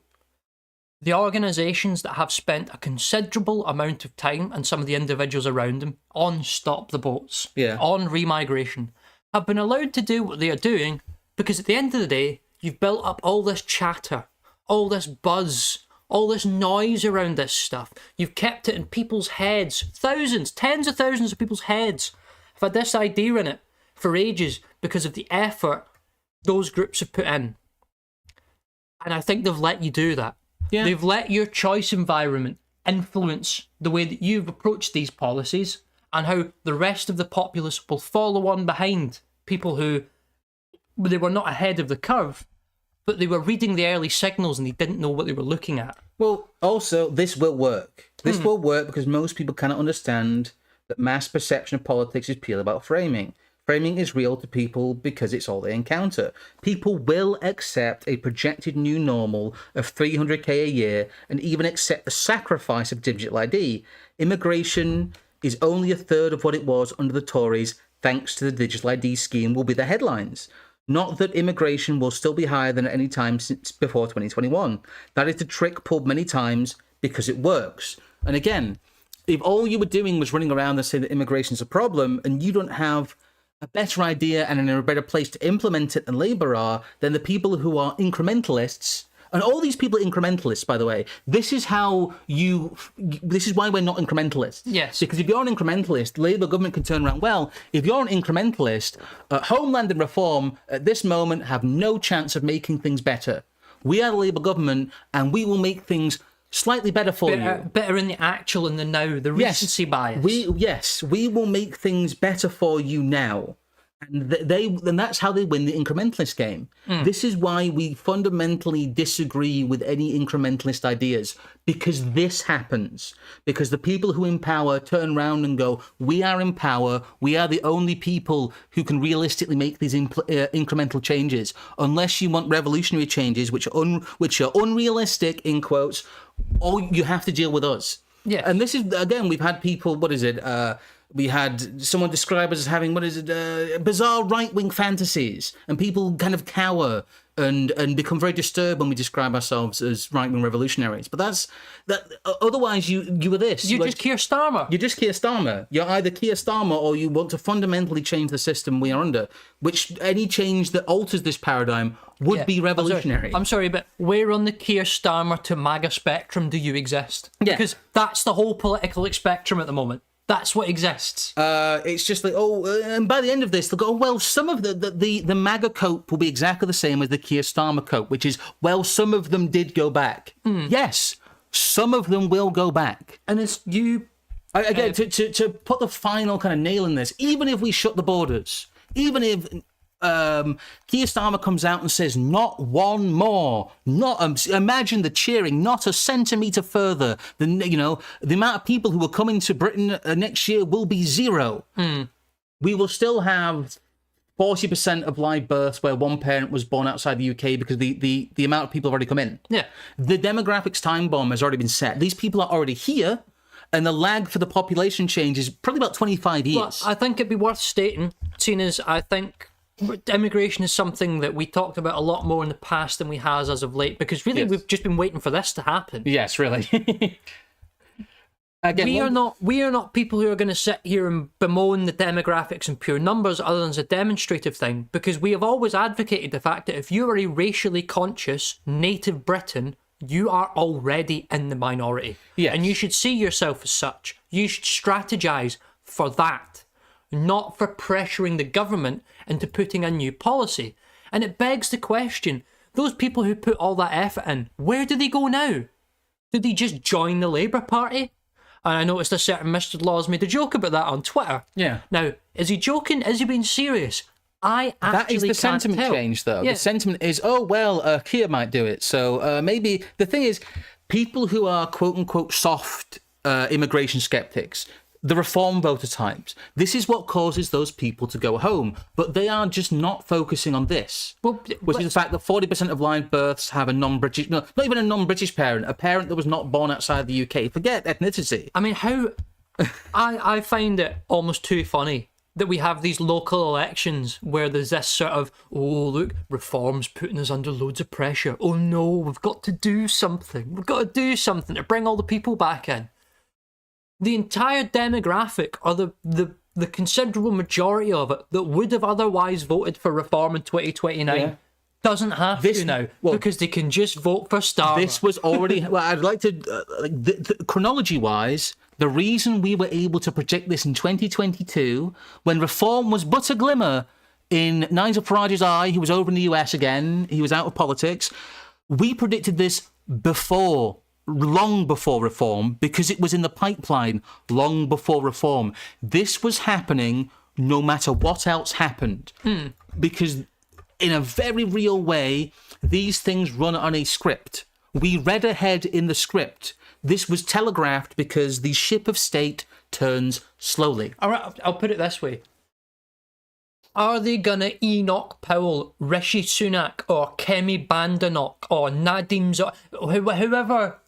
the organisations that have spent a considerable amount of time, and some of the individuals around them, on Stop the Boats, on remigration, have been allowed to do what they are doing because at the end of the day, you've built up all this chatter, all this buzz, all this noise around this stuff. You've kept it in people's heads. Thousands, tens of thousands of people's heads have had this idea in it for ages because of the effort those groups have put in. And I think they've let you do that. Yeah. They've let your choice environment influence the way that you've approached these policies and how the rest of the populace will follow on behind people who, they were not ahead of the curve, but they were reading the early signals and they didn't know what they were looking at. Well, also, this will work. This will work because most people cannot understand that mass perception of politics is purely about framing. Framing is real to people because it's all they encounter. People will accept a projected new normal of 300k a year and even accept the sacrifice of digital ID. Immigration is only a third of what it was under the Tories, thanks to the digital ID scheme, will be the headlines. Not that immigration will still be higher than at any time since before 2021. That is the trick pulled many times because it works. And again, if all you were doing was running around and saying that immigration is a problem and you don't have a better idea and in a better place to implement it than Labour are, then the people who are incrementalists, and all these people are incrementalists, by the way, this is why we're not incrementalists. Yes. Because if you're an incrementalist, Labour government can turn around, well, if you're an incrementalist, Homeland and Reform at this moment have no chance of making things better. We are the Labour government and we will make things slightly better for you. Better in the actual and the now, the recency bias. We will make things better for you now. And that's how they win the incrementalist game. This is why we fundamentally disagree with any incrementalist ideas, because this happens. Because the people who in power turn around and go, we are in power, we are the only people who can realistically make these incremental changes. Unless you want revolutionary changes, which are unrealistic, in quotes, or you have to deal with us. Yeah. And this is, again, we've had people, we had someone describe us as having, bizarre right-wing fantasies, and people kind of cower and become very disturbed when we describe ourselves as right-wing revolutionaries. But otherwise you were this. You're just Keir Starmer. You're just Keir Starmer. You're either Keir Starmer or you want to fundamentally change the system we are under, which any change that alters this paradigm would be revolutionary. I'm sorry, but where on the Keir Starmer to MAGA spectrum do you exist? Yeah. Because that's the whole political spectrum at the moment. That's what exists. It's just like, and by the end of this, they'll go, well, some of the MAGA cope will be exactly the same as the Keir Starmer cope, which is, well, some of them did go back. Yes, some of them will go back. And it's you... Again, to put the final kind of nail in this, even if we shut the borders, even if Keir Starmer comes out and says, not one more, imagine the cheering, not a centimetre further, the amount of people who are coming to Britain next year will be zero. We will still have 40% of live births where one parent was born outside the UK because the amount of people have already come in. Yeah. The demographics time bomb has already been set. These people are already here, and the lag for the population change is probably about 25 years. Well, I think it'd be worth stating, seeing as I think immigration is something that we talked about a lot more in the past than we has as of late, because really we've just been waiting for this to happen. Yes, really. Again, we are not people who are going to sit here and bemoan the demographics and pure numbers other than as a demonstrative thing, because we have always advocated the fact that if you are a racially conscious native Briton, you are already in the minority. Yes. And you should see yourself as such. You should strategize for that, not for pressuring the government into putting a new policy. And it begs the question, those people who put all that effort in, where do they go now? Do they just join the Labour Party? And I noticed a certain Mr. Laws made a joke about that on Twitter. Yeah. Now, is he joking? Is he being serious? I actually that is the can't sentiment tell. change, though. Yeah. The sentiment is, Keir might do it. So maybe the thing is, people who are quote unquote soft immigration skeptics, the reform voter types, this is what causes those people to go home. But they are just not focusing on this, which is the fact that 40% of live births have a non-British, no, not even a non-British parent, a parent that was not born outside the UK. Forget ethnicity. I mean, I find it almost too funny that we have these local elections where there's this sort of, oh, look, reform's putting us under loads of pressure. Oh no, we've got to do something. We've got to do something to bring all the people back in. The entire demographic, or the considerable majority of it that would have otherwise voted for reform in 2029 doesn't have to now, because they can just vote for Starmer. This was already, well, I'd like to, chronology-wise, the reason we were able to project this in 2022, when reform was but a glimmer in Nigel Farage's eye, he was over in the US again, he was out of politics, we predicted this long before reform, because it was in the pipeline long before reform. This was happening no matter what else happened, because in a very real way, these things run on a script. We read ahead in the script. This was telegraphed because the ship of state turns slowly. All right, I'll put it this way. Are they gonna Enoch Powell, Rishi Sunak, or Kemi Badenoch, or Nadeem whoever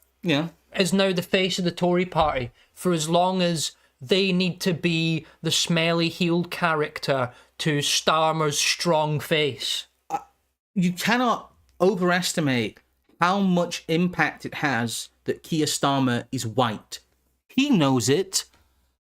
is now the face of the Tory party, for as long as they need to be the smelly heeled character to Starmer's strong face? You cannot overestimate how much impact it has that Keir Starmer is white. He knows it.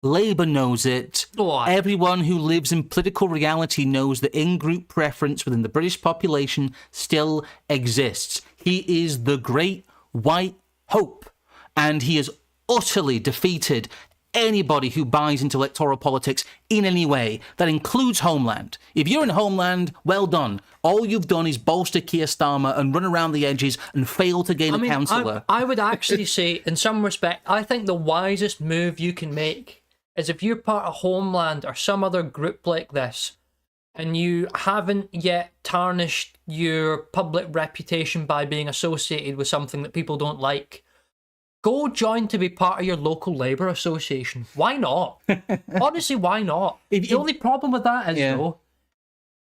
Labour knows it. Everyone who lives in political reality knows that in-group preference within the British population still exists. He is the great white hope, and he has utterly defeated anybody who buys into electoral politics in any way. That includes Homeland. If you're in Homeland, well done. All you've done is bolster Keir Starmer and run around the edges and fail to gain a councillor. I would actually say, in some respect, I think the wisest move you can make is if you're part of Homeland or some other group like this, and you haven't yet tarnished your public reputation by being associated with something that people don't like, go join to be part of your local Labour association. Why not? Honestly, why not? The only problem with that is, though,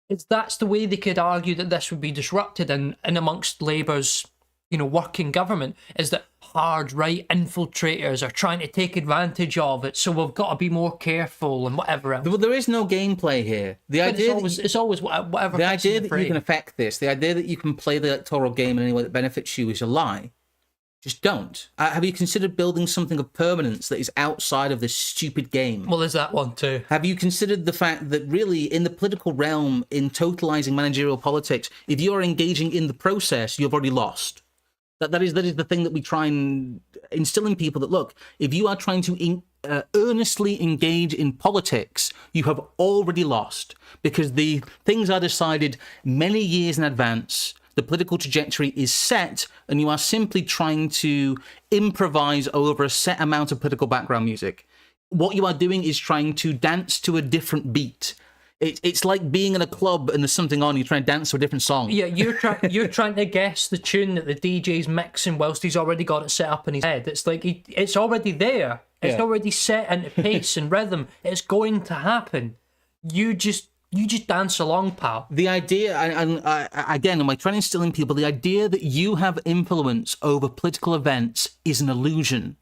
is that's the way they could argue that this would be disrupted in amongst Labour's, working government, is that hard right infiltrators are trying to take advantage of it, so we've got to be more careful and whatever else. Well, there is no gameplay here. It's always whatever. The idea that you can affect this, the idea that you can play the electoral game in any way that benefits you is a lie. Just don't. Have you considered building something of permanence that is outside of this stupid game? Well, there's that one too. Have you considered the fact that really, in the political realm, in totalizing managerial politics, if you are engaging in the process, you've already lost. That is the thing that we try and instill in people, that, look, if you are trying to earnestly engage in politics, you have already lost, because the things are decided many years in advance. The political trajectory is set, and you are simply trying to improvise over a set amount of political background music. What you are doing is trying to dance to a different beat. It's like being in a club and there's something on, you're trying to dance to a different song. Yeah, you're trying to guess the tune that the DJ's mixing whilst he's already got it set up in his head. It's like it's already there. It's already set into pace and rhythm. It's going to happen. You just dance along, pal. The idea, and again, am I trying to instill in people, the idea that you have influence over political events is an illusion.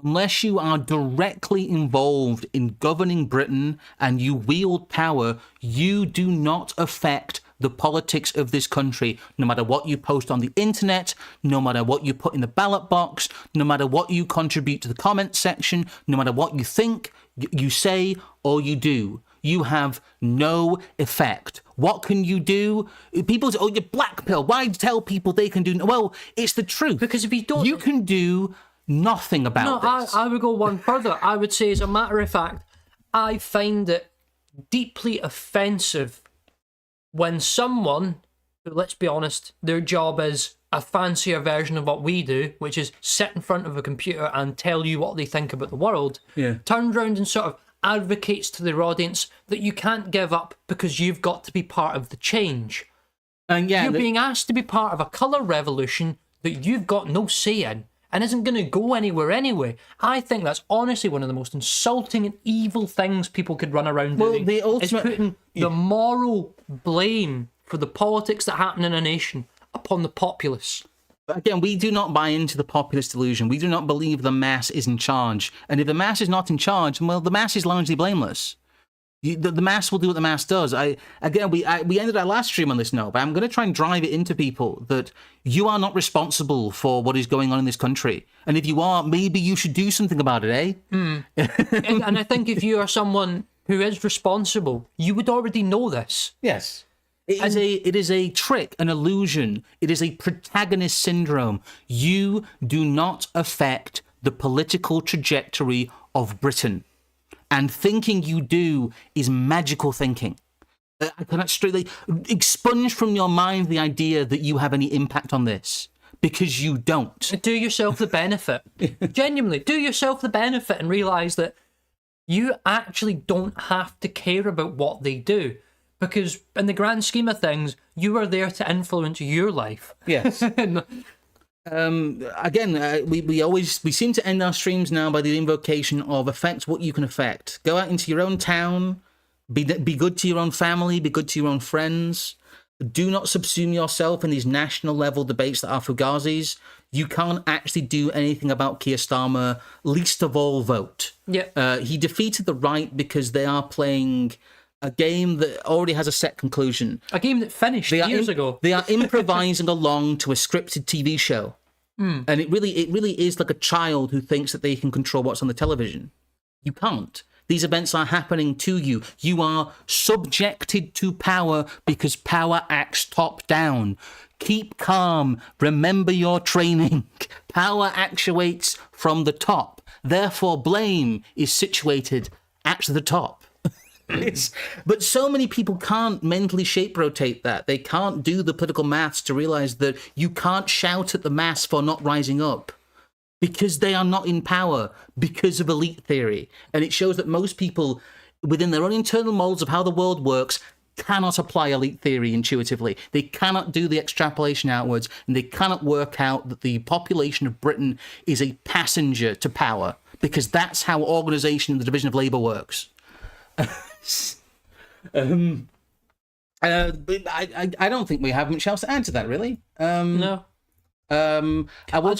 Unless you are directly involved in governing Britain and you wield power, you do not affect the politics of this country, no matter what you post on the internet, no matter what you put in the ballot box, no matter what you contribute to the comment section, no matter what you think, you say, or you do. You have no effect. What can you do? People say, oh, you're black pill. Why tell people they can do... Well, it's the truth. Because if you don't... You can do nothing about this. I would go one further. I would say, as a matter of fact, I find it deeply offensive when someone, who, let's be honest, their job is a fancier version of what we do, which is sit in front of a computer and tell you what they think about the world, turns around and sort of advocates to their audience that you can't give up because you've got to be part of the change. And you're being asked to be part of a colour revolution that you've got no say in and isn't going to go anywhere anyway. I think that's honestly one of the most insulting and evil things people could run around doing. Is putting the moral blame for the politics that happen in a nation upon the populace. But again, we do not buy into the populist delusion. We do not believe the mass is in charge. And if the mass is not in charge, well, the mass is largely blameless. The mass will do what the mass does. We ended our last stream on this note, but I'm going to try and drive it into people that you are not responsible for what is going on in this country. And if you are, maybe you should do something about it, eh? And I think if you are someone who is responsible, you would already know this. Yes. It is a trick, an illusion. It is a protagonist syndrome. You do not affect the political trajectory of Britain. And thinking you do is magical thinking. I cannot straightly expunge from your mind the idea that you have any impact on this, because you don't. Do yourself the benefit. Genuinely, do yourself the benefit and realise that you actually don't have to care about what they do. Because in the grand scheme of things, you are there to influence your life. Yes. Again, we seem to end our streams now by the invocation of affect what you can affect. Go out into your own town, be good to your own family, be good to your own friends. Do not subsume yourself in these national level debates that are fugazis. You can't actually do anything about Keir Starmer, least of all vote. Yeah. He defeated the right because they are playing a game that already has a set conclusion. A game that finished years ago. They are improvising along to a scripted TV show. And it really is like a child who thinks that they can control what's on the television. You can't. These events are happening to you. You are subjected to power because power acts top down. Keep calm. Remember your training. Power actuates from the top. Therefore, blame is situated at the top. But so many people can't mentally shape rotate that. They can't do the political maths to realize that you can't shout at the mass for not rising up because they are not in power, because of elite theory. And it shows that most people, within their own internal models of how the world works, cannot apply elite theory intuitively. They cannot do the extrapolation outwards, and they cannot work out that the population of Britain is a passenger to power, because that's how organisation in the division of labour works. But I don't think we have much else to add to that, really. No. I will.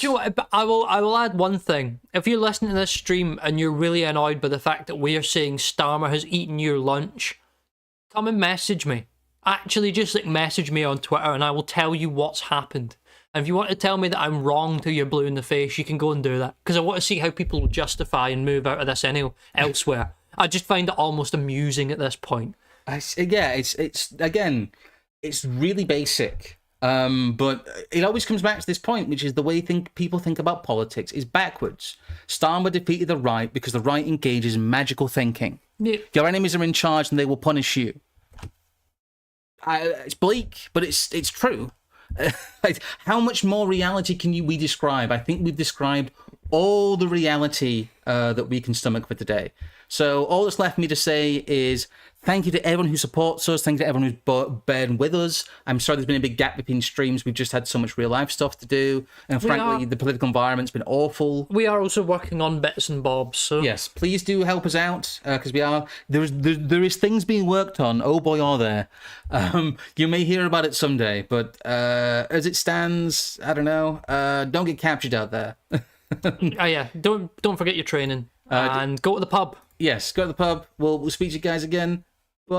I will add one thing. If you're listening to this stream and you're really annoyed by the fact that we are saying Starmer has eaten your lunch, come and message me. Actually, just like message me on Twitter, and I will tell you what's happened. And if you want to tell me that I'm wrong till you're blue in the face, you can go and do that, because I want to see how people will justify and move out of this elsewhere. I just find it almost amusing at this point. It's really basic. But it always comes back to this point, which is the way people think about politics is backwards. Starmer defeated the right because the right engages in magical thinking. Yeah. Your enemies are in charge and they will punish you. It's bleak, but it's true. How much more reality can we describe? I think we've described all the reality that we can stomach for today. So all that's left for me to say is thank you to everyone who supports us. Thank you to everyone who's been with us. I'm sorry there's been a big gap between streams. We've just had so much real life stuff to do. And frankly, the political environment's been awful. We are also working on bits and bobs. So yes, please do help us out, because there is things being worked on. Oh boy, are there. You may hear about it someday, but as it stands, I don't know. Don't get captured out there. Yeah, don't forget your training. And go to the pub. Yes, go to the pub. We'll speak to you guys again. Bye.